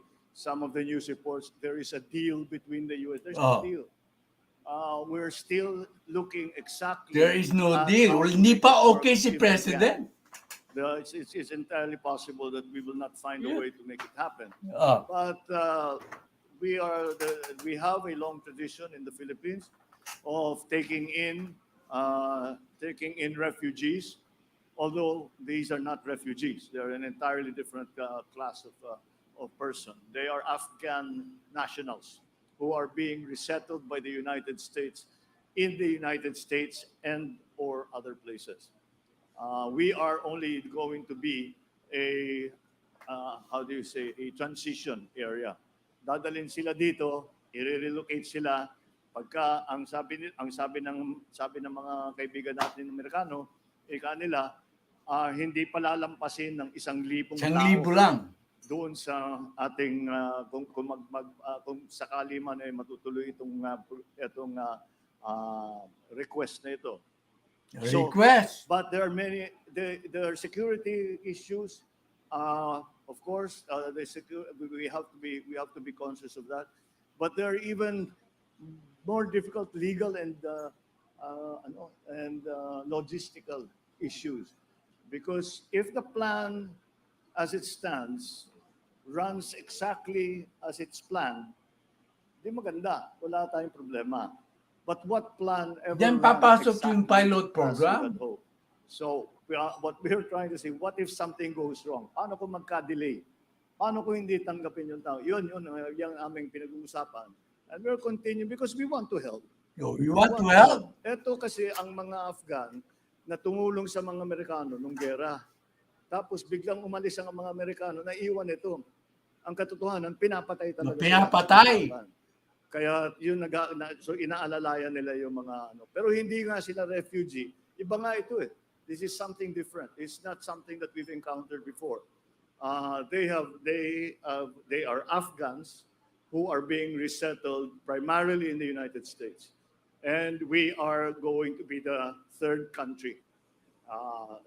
news reports. There is a deal between the U.S. There's no deal. We're still looking exactly. There is no at deal. how Hindi pa to okay si work President. It's entirely possible that we will not find a way to make it happen. Ah. But we have a long tradition in the Philippines of taking in refugees, although these are not refugees. They're an entirely different class of person. They are Afghan nationals who are being resettled by the United States in the United States and or other places. We are only going to be a transition area. Dadalhin sila dito, i-relocate sila. Pagka ang sabi ng mga kaibigan natin ng Amerikano, kanila hindi palalampasin ng 1,000 1,000 lang. doon sa ating kung sakali man ay matutuloy itong request na ito. Request. But there are many there are security issues. Of course, we have to be conscious of that. But there are even more difficult legal and logistical issues, because if the plan as it stands runs exactly as it's planned, di maganda, wala tayong problema. But what plan ever Then runs papasok yung exactly pilot as we program. had hoped? So what we're trying to say, what if something goes wrong? Paano kung magka-delay? Paano kung hindi tanggapin yung tao? Yun yung aming pinag-uusapan. And we'll continue because we want to help. You want to help? Ito kasi ang mga Afghan na tumulong sa mga Amerikano nung gera. Tapos biglang umalis ang mga Amerikano, naiwan ito. Ang katotohanan, pinapatay talaga. Pinapatay. Sila. Kaya yun, so inaalalayan nila yung mga Pero hindi nga sila refugee. Iba nga ito eh. This is something different. It's not something that we've encountered before. They are Afghans who are being resettled primarily in the United States. And we are going to be the third country.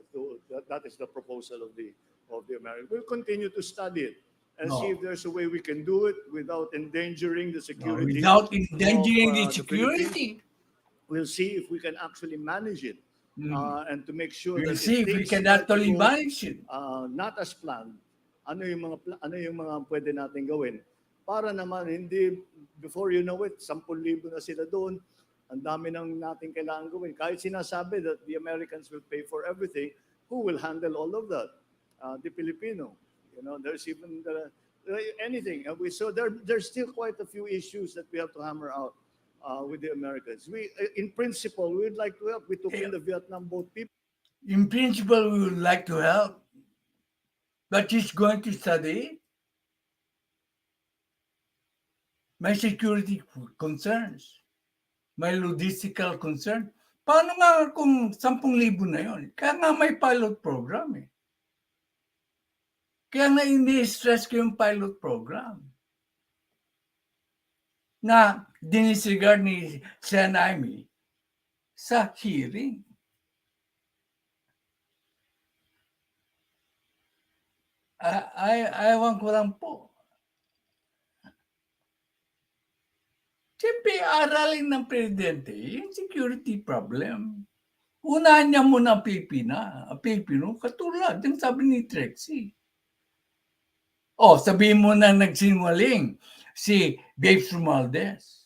So that is the proposal of the Americans. We'll continue to study it and see if there's a way we can do it without endangering the security. Without endangering the the security. We'll see if we can actually manage it. And to make sure We'll that see if we things can start to actually go, manage it. not as planned, ano yung mga pwede natin gawin para naman hindi before you know it 10,000 na sila doon. Ang dami nang natin kailangan gawin. Kahit sinasabi that the Americans will pay for everything, who will handle all of that? The Filipino. There's even anything. So there's still quite a few issues that we have to hammer out with the Americans. In principle, we would like to help. We took in the Vietnam boat people. In principle, we would like to help, but he's going to study. May security concerns. May logistical concern. Paano nga kung 10,000 na yun? Kaya nga may pilot program eh. Kaya nga ini-stress ko yung pilot program na dinisregard ni Sen. Amy sa hearing. Ewan ko lang po. Siyempre, aralin ng presidente yung security problem. Unahan niya muna ang Pilipino, katulad yung sabi ni Trexie. Sabihin mo na nagsinungaling si Babes Romualdez.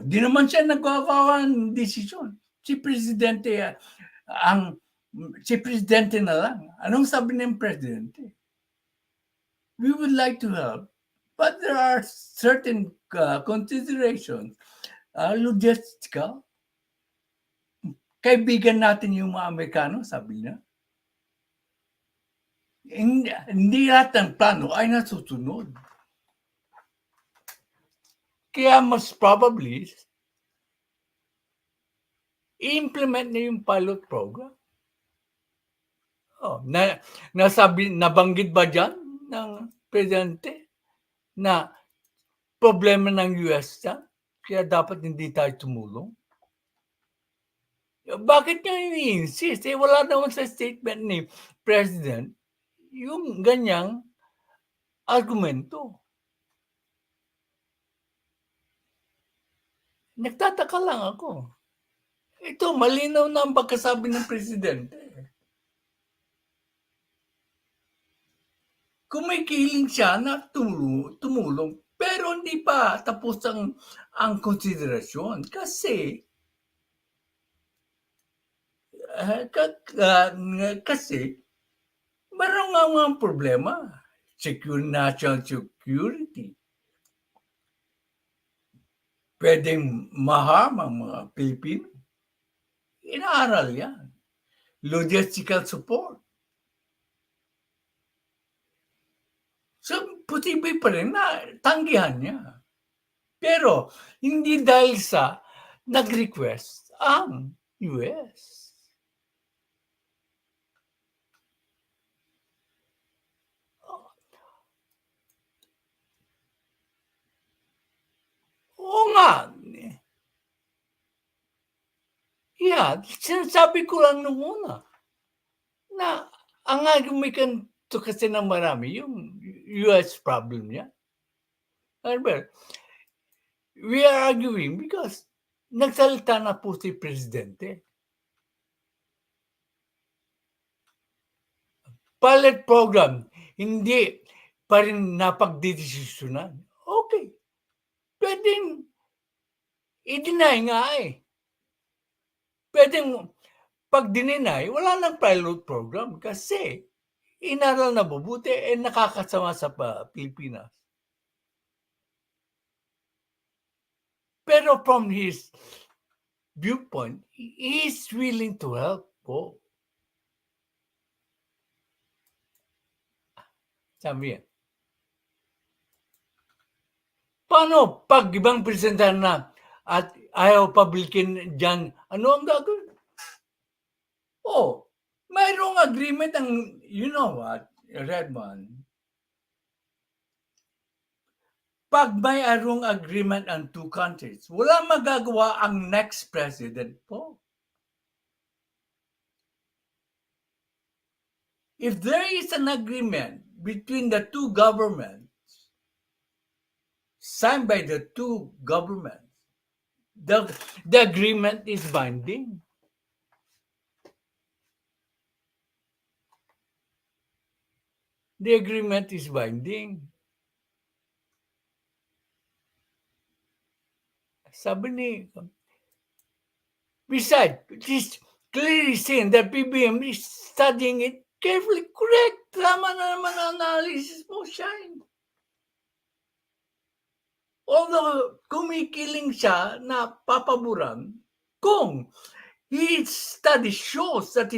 Di naman siya nagkakawa ng desisyon. Si presidente na lang. Anong sabi ng presidente? We would like to help, but there are certain considerations, logistical. Kaibigan natin yung mga Amerikano, sabi niya. Hindi lahat ng plano ay nasusunod. Kaya most probably, i-implement na yung pilot program. Nabanggit ba dyan ng presidente na problema ng US yan? Kaya dapat hindi tayo tumulong? Bakit niya ini-insist? Wala naman sa statement ni President yung ganyang argumento. Nagtataka lang ako. Ito, malinaw na ang pagkasabi ng Presidente. Kumikiling siya na tumulong, pero hindi pa tapos ang konsiderasyon. Kasi meron nga mga problema. National security. Pwedeng ma-harm ang mga Pilipino. Inaaral yan. Logistical support. So, posible pa rin na tanggihan niya. Pero, hindi dahil sa nag-request ang US. Oo nga. Yeah, sinasabi ko lang nung una na ang argument to kasi ng marami yung US problem niya. We are arguing because nagsalita na po si Presidente. Pilot program, hindi pa rin napagdidesisyonan. Okay. Pwedeng i-deny nga eh. Pwedeng pag dininay, wala nang pilot program kasi inaral na mabuti nakakasama sa Pilipinas. Pero from his viewpoint, he is willing to help po. Sabi yan. Paano pag ibang presenter na at ayaw publikin dyan, ano ang gagawin? Mayroong agreement ang, you know what, Redmond? Pag mayroong agreement ang two countries, wala magagawa ang next president po. If there is an agreement between the two governments, signed by the two governments, the agreement is binding. the agreement is binding. Sabi ni, besides, it is clearly seen that PBM is studying it carefully. Correct. Tama na naman ang analysis mo, Shine. Although kumikiling siya na papaboran, kung his study shows that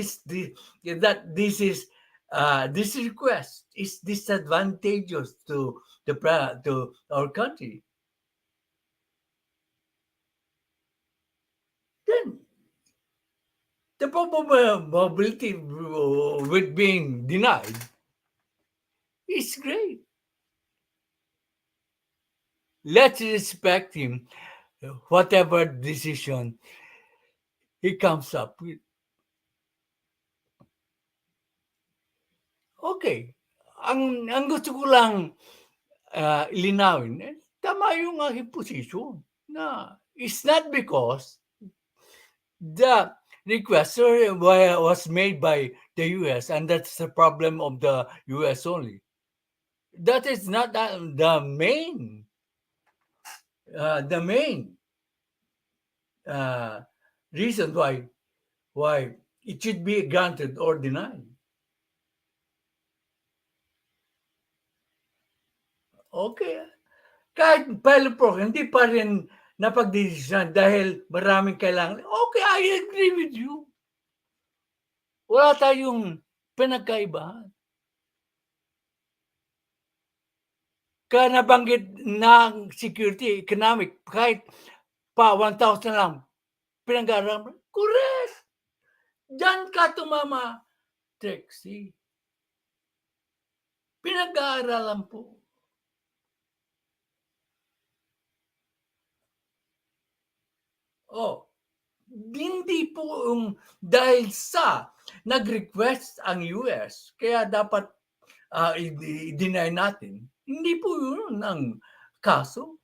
this request is disadvantageous to our country, then the probability with being denied is great. Let's respect him, whatever decision he comes up with. Okay. Ang gusto ko lang ilinawin, tama yung aking position na it's not because the request was made by the US and that's the problem of the US only. That is not the main reason why it should be granted or denied. Okay. Kahit pilot program, hindi pa rin napagdesisyon dahil maraming kailangan. Okay, I agree with you. Wala tayong pinagkaibahan. Kaya nabanggit ng security, economic, kahit pa 1,000 lang, pinag-aaralan. Correct! Diyan ka tumama, Trixie. Pinag-aaralan po. Oh, hindi po dahil sa nag-request ang US, kaya dapat i-deny natin. Hindi po yun ang kaso.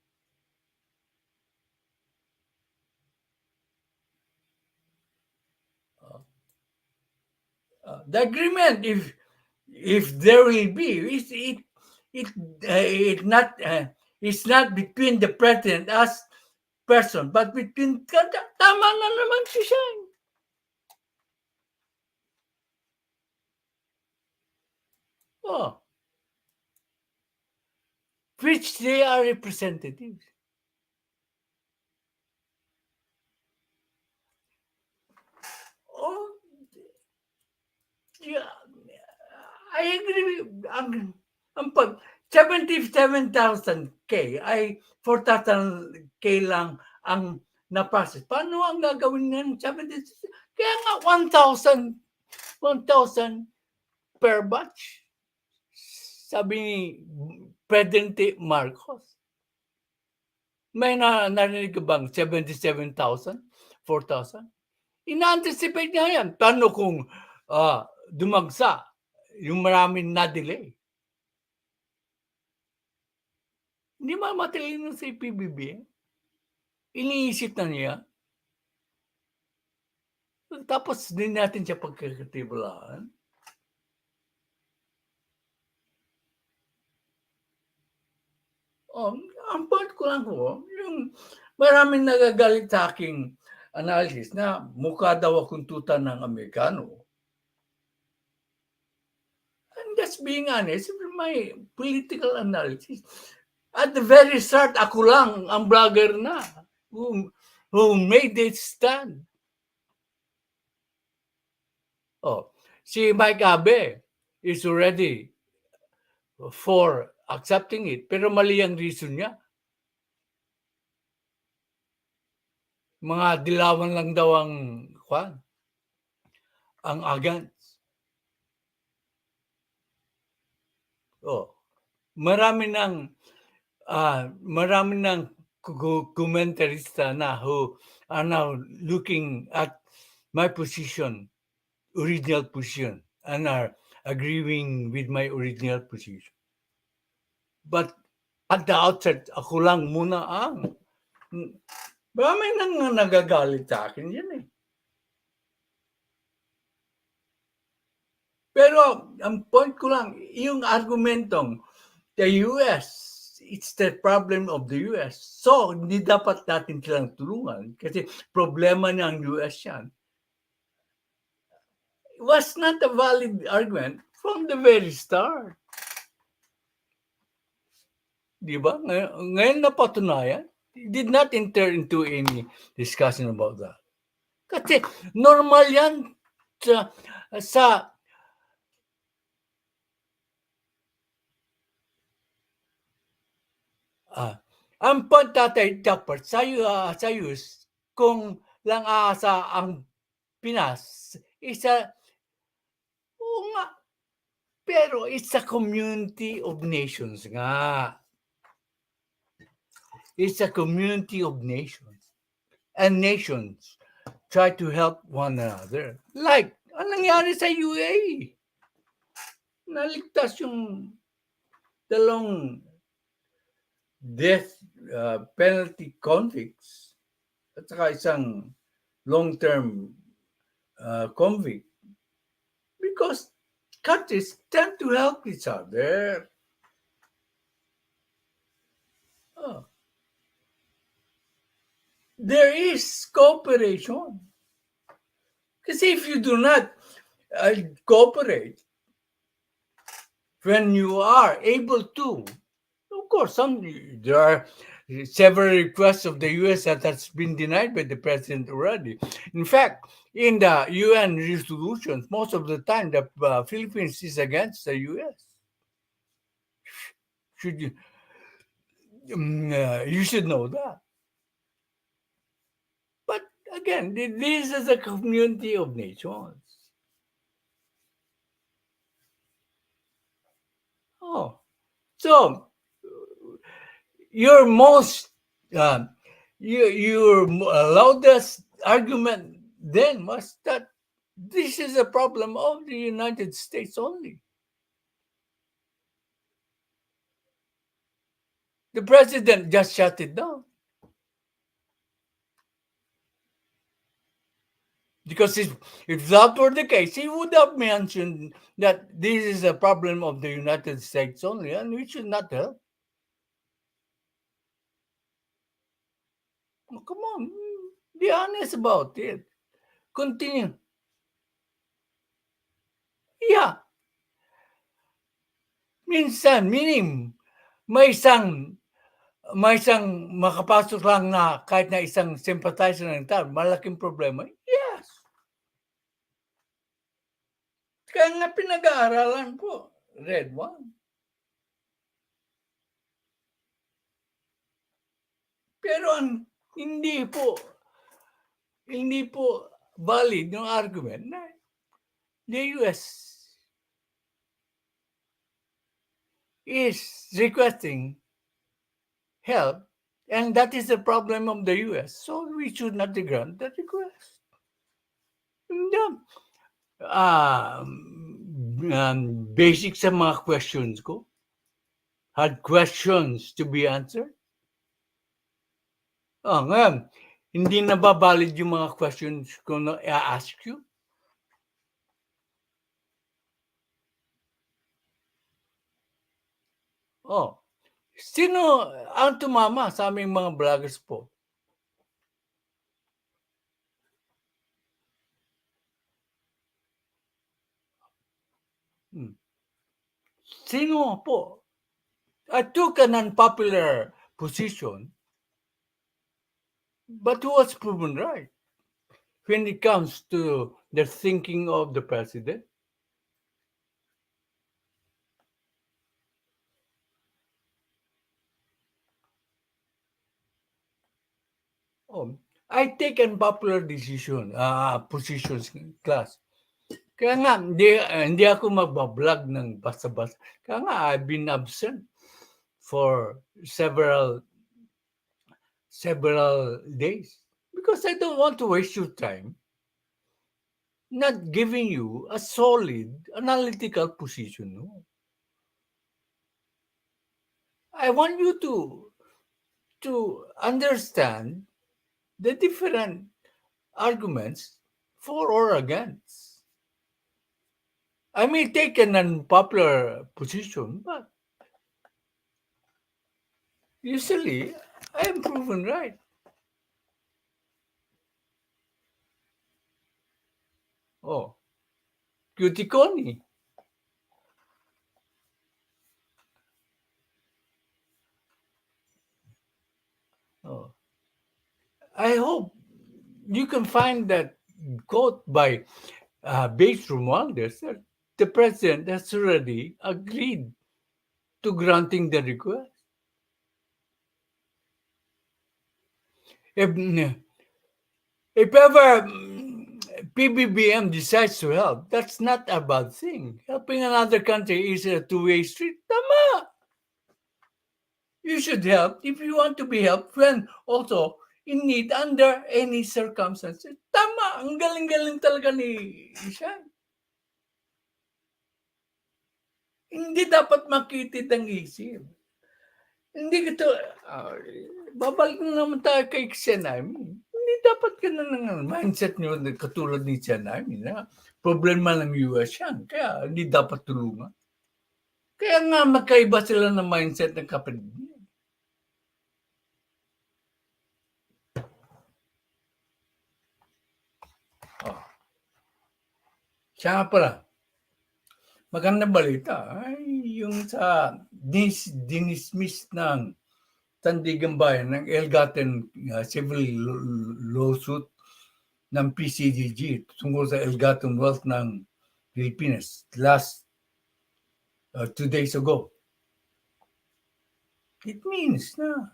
The agreement, if there will be, it's not between the president as person, but between, tama na naman si Shine. Oh. Which they are representatives. Oh, yeah, I agree with ang 77,000K ay 4,000K lang ang na-process. Paano ang gagawin ng 77? Kaya nga 1,000 per batch. Sabi ni Presidente Marcos. May narinig ka bang 77,000? 4,000? Ina-anticipate nga yan. Paano kung dumagsa yung maraming na-delay? Hindi matalino sa PBB. Iniisip na niya. Tapos din natin siya pagkakatibalaan. Ang point ko lang po, yung maraming nagagalit sa aking analysis na mukha daw akong tuta ng Amerikano. And just being honest, my political analysis, at the very start, ako lang ang vlogger na who made it stand. Si Mike Abe is already for accepting it, pero mali ang reason niya. Mga dilawan lang daw ang Afghans. Marami ng commentarista na who are now looking at my position, original position, and are agreeing with my original position. But at the outset, ako lang muna ang marami nang nagagalit sa akin yan eh. Pero ang point ko lang, yung argumentong the US, it's the problem of the US. So, hindi dapat natin silang tulungan kasi problema ng US yan. It was not a valid argument from the very start. Di ba? Ngayon napatunayan, did not enter into any discussion about that. Kasi normal yan sa ang pagtatay dapat sa US kung lang aasa ang Pinas isa oo nga pero it's a community of nations nga. It's a community of nations and nations try to help one another. Like, anong nangyari sa UAE? Naligtas yung dalawang death penalty convicts at saka isang long-term convict because countries tend to help each other. There is cooperation. Because if you do not cooperate, when you are able to, of course, there are several requests of the US that has been denied by the president already. In fact, in the UN resolutions, most of the time, the Philippines is against the US. You should know that. But again, this is a community of nations. So your most your loudest argument then was that this is a problem of the United States only. The president just shut it down. Because if that were the case, he would have mentioned that this is a problem of the United States only, and we should not help. Oh, come on, be honest about it. Continue. Yeah. Minsan, may isang makapasok lang na kahit na isang sympathizer ng tao, malaking problema. Yes. Kaya nga pinag-aaralan ko, Red One. Pero hindi po valid yung argument na the US is requesting help, and that is the problem of the US. So we should not grant that request. Basic sa mga questions ko. Had questions to be answered. Ngayon, hindi na ba valid yung mga questions ko na i-ask you? Sino ang tumama sa aming mga vloggers po? Sino po? I took an unpopular position, but who was proven right when it comes to the thinking of the president? I take unpopular positions class. Kaya nga, hindi ako magbablog ng basta-basta. Kaya nga, I've been absent for several days because I don't want to waste your time not giving you a solid analytical position. No? I want you to understand the different arguments for or against. I may take an unpopular position, but usually I am proven right. Oh, cutie Connie. Oh, I hope you can find that quote by Bates Romualdez that the president has already agreed to granting the request. If, if ever PBBM decides to help, that's not a bad thing. Helping another country is a two-way street. Tama! You should help if you want to be helped when also in need under any circumstances. Tama! Ang galing-galing talaga ni Ishan. Hindi dapat makitid ang isip. Hindi ka to, babalik na naman tayo kay Xianami. Hindi dapat ka na ng mindset nyo katulad ni Xianami na problema ng US yan. Kaya hindi dapat tulungan. Kaya nga magkaiba sila ng mindset ng kapatid niya. Oh. Siya nga pala, magandang balita ay yung sa dinismiss ng Sandigan Bayan ng ill-gotten civil lawsuit ng PCDG tungkol sa ill-gotten wealth ng Pilipinas last 2 days ago. It means na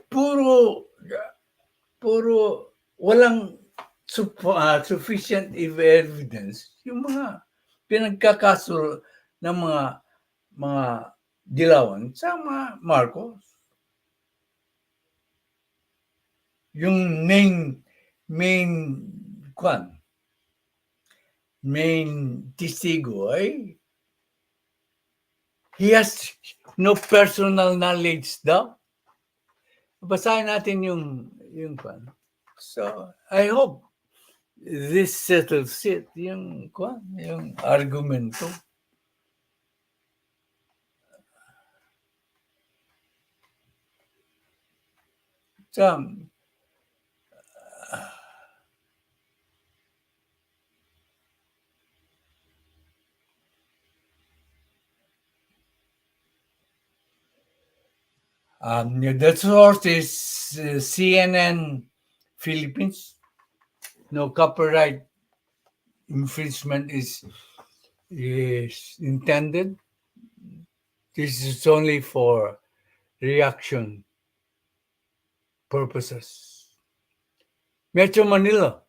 puro walang sufficient evidence yung mga pinagkakaso ng mga dilawan sa mga Marcos. Yung main testigo ay he has no personal knowledge daw. Basahin natin yung kwan. So, I hope this settles it, yung argumento. The source is CNN Philippines. No copyright infringement is intended. This is only for reaction purposes. Metro Manila.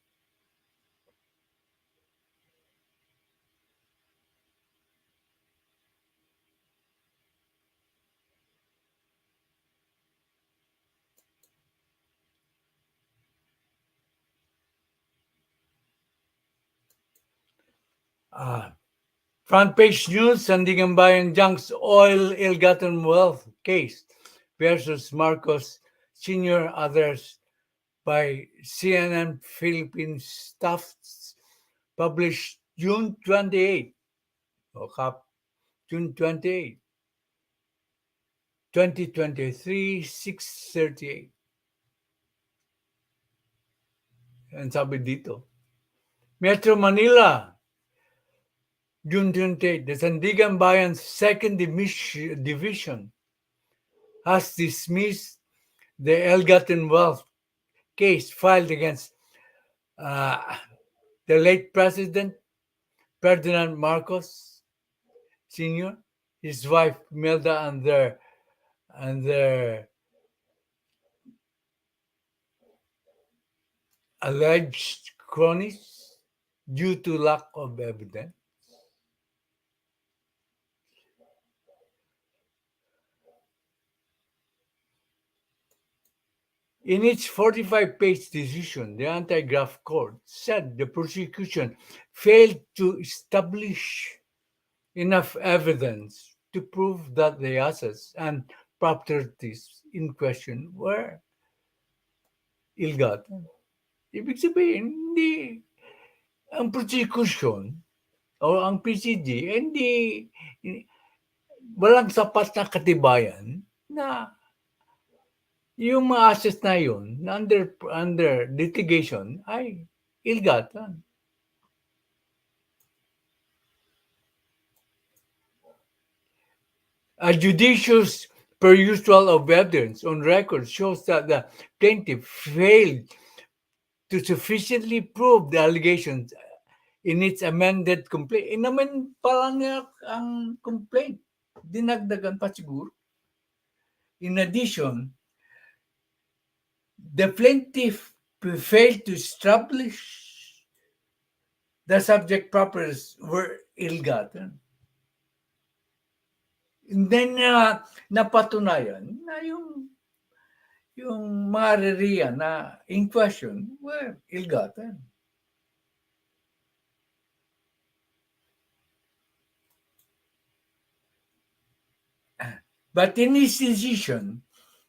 Front page news, Sandigan Bayan Junks oil ill-gotten wealth case versus Marcos Sr. Others by CNN Philippines staff, published June 28. June 28, 2023, 6:38. Ang sabi dito. Metro Manila, June 28, the Sandigan Bayan's second division has dismissed the ill-gotten wealth case filed against the late President Ferdinand Marcos Sr., his wife Melda, and their alleged cronies due to lack of evidence. In its 45-page decision, the anti-graft court said the prosecution failed to establish enough evidence to prove that the assets and properties in question were ill-gotten. Ibig sabihin, ang prosecution o ang PCG, walang sapat na katibayan na yung mga assets na yun na under litigation ay ilgatan. A judicious perusal of evidence on record shows that the plaintiff failed to sufficiently prove the allegations in its amended complaint. Inamen pa lang niya ang complaint. Dinagdagan pa siguro. In addition, the plaintiff failed to establish the subject properties were ill-gotten. And then napatunayan na yung mga reria na in question were ill-gotten. But in his decision,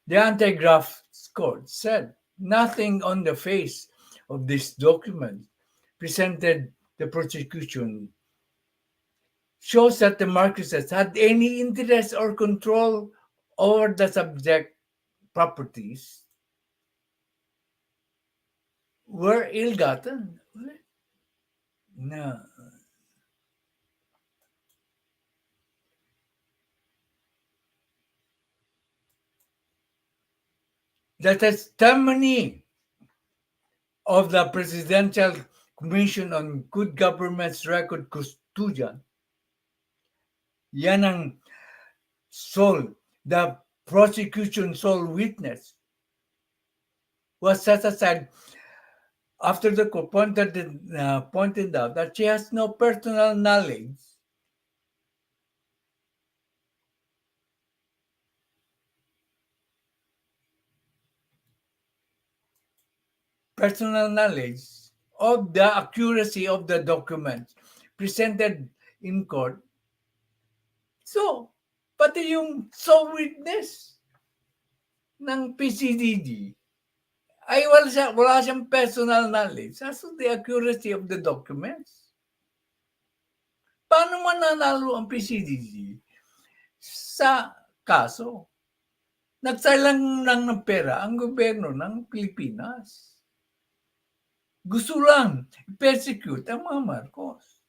the anti-graft court said nothing on the face of this document presented the prosecution shows that the Marquesas had any interest or control over the subject properties were ill-gotten. No. The testimony of the Presidential Commission on Good Government's Record Custodian, yan ang the prosecution sole witness, was set aside after the court pointed out that she has no personal knowledge of the accuracy of the documents presented in court. So, pati yung sole witness ng PCDG ay wala siyang personal knowledge as to the accuracy of the documents. Paano mananalo ang PCDG sa kaso? Nagsailang lang ng pera ang gobyerno ng Pilipinas. Gusto lang i-persecute ang mga Marcos.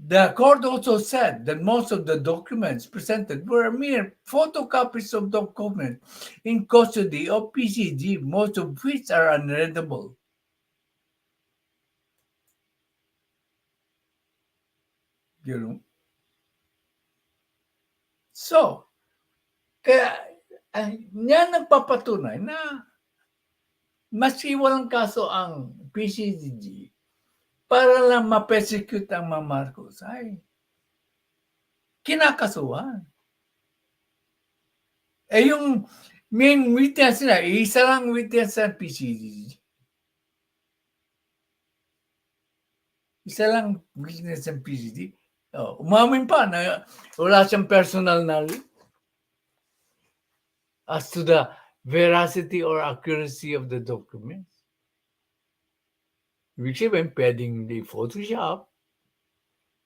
The court also said that most of the documents presented were mere photocopies of documents in custody of PCG, most of which are unreadable. You know? So, kaya yan nagpapatunay na maski walang kaso ang PCG, para lang ma-persecute ang mga Marcos ay kinakasuhan. Yung main witness na, isa lang witness sa PCG. Isa lang witness sa PCG. Umamin pa na wala siyang personal knowledge as to the veracity or accuracy of the documents. Ibig sabihin, pwedeng di-photoshop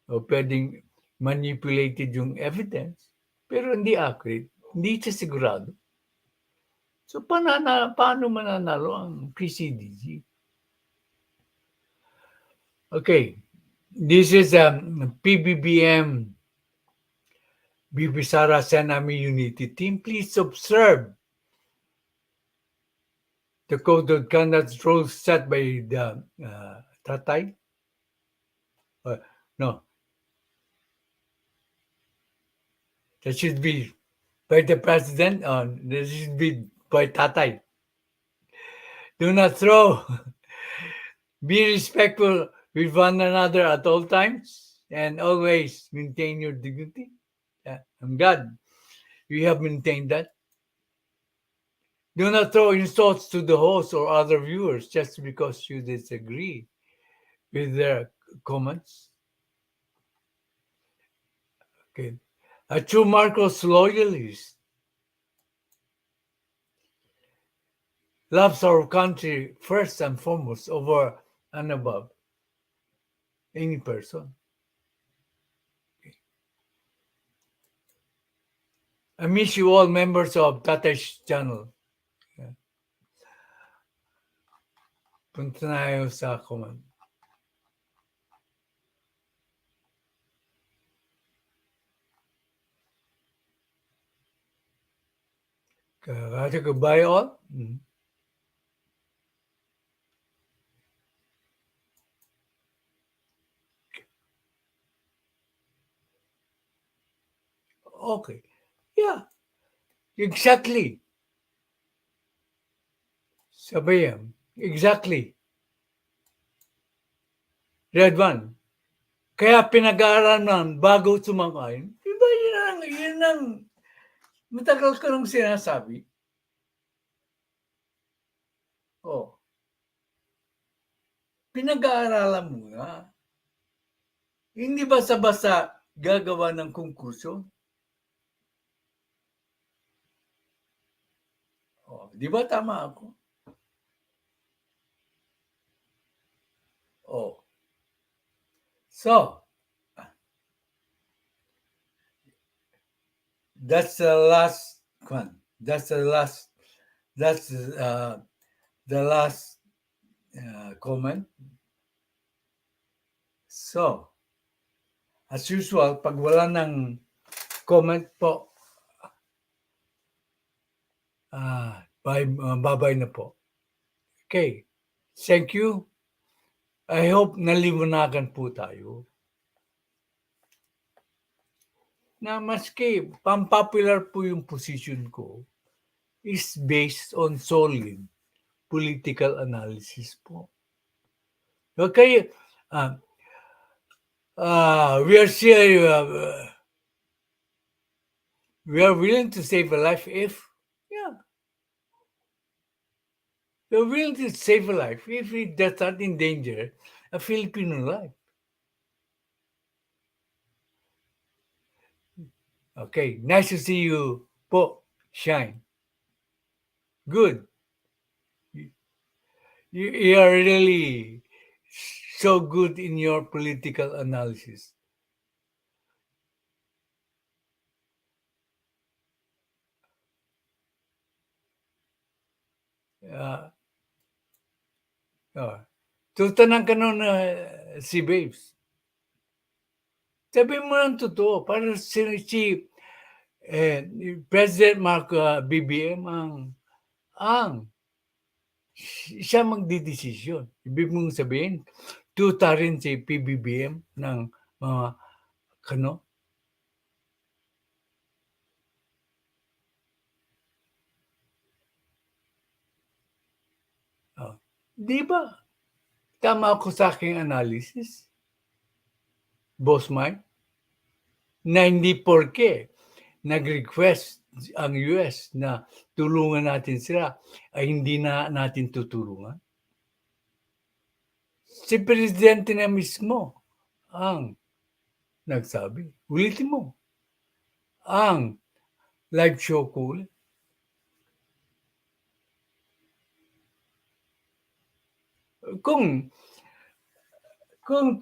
o pwedeng manipulated yung evidence, pero hindi accurate, hindi siya sigurado. So, paano mananalo ang PCDG? Okay, this is Pbbm Bibisara Senami Unity Team. Please observe the code of conduct rules set by the Tatay. No. That should be by the President. That should be by Tatay. Do not throw. Be respectful with one another at all times and always maintain your dignity. I'm glad we have maintained that. Do not throw insults to the host or other viewers just because you disagree with their comments. Okay. A true Marcos loyalist loves our country first and foremost over and above any person. I miss you all members of Tatay's channel. Punta na tayo sa comment. Goodbye all. Okay. Yeah. Exactly. Sabi yan. Exactly. Red one. Kaya pinag-aaralan bago sumakain. Diba yun ang matagal ko nung sinasabi. Oh. Pinag-aaralan mo nga. Hindi basta-basta gagawa ng konkurso. Oh, di ba tama ako? Oh. So, that's the last one. That's the last comment. So, as usual, pag wala ng comment po, bye-bye na po. Okay. Thank you. I hope naliwanagan po tayo. Na maski pampopular po yung position ko is based on solid political analysis po. Okay. We are still we are willing to save a life if we're willing to save a life if it does not endanger a Filipino life. Okay, nice to see you po, Shine. Good. You are really so good in your political analysis. Tutanang ka nun si Babes. Sabi mo ng totoo, para si President Pbbm ang siya magdidesisyon. Ibig mong sabihin, tuta rin si Pbbm ng mga di ba? Tama ako sa aking analysis, Boss Mike, na hindi porke nag-request ang US na tulungan natin sila ay hindi na natin tutulungan. Si Presidente na mismo ang nagsabi. Ulitin mo. Ang live show ko ulit. Kung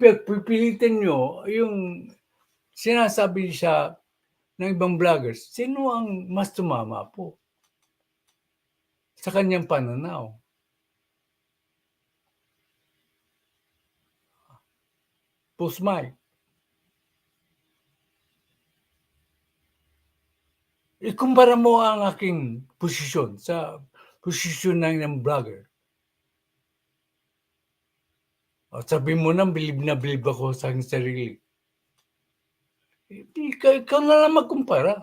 pipilitin nyo yung sinasabi siya ng ibang vloggers, sino ang mas tumama po sa kanyang pananaw? Post Mike. Ikumpara mo ang aking posisyon sa posisyon ng vlogger. At sabi mo nang bilib na bilib ako sa aking sarili. Ikaw na lang magkumpara.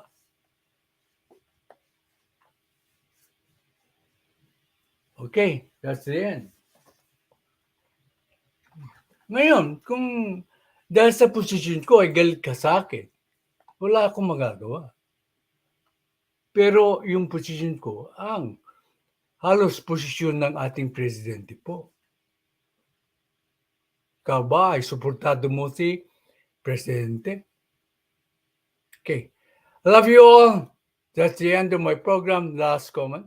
Okay, that's the end. Ngayon, kung dahil sa posisyon ko ay galit ka sa akin, wala akong magagawa. Pero yung posisyon ko, ang halos posisyon ng ating presidente po. Ikaw ba ay suportado mo si presidente? Okay. I love you all. That's the end of my program. Last comment.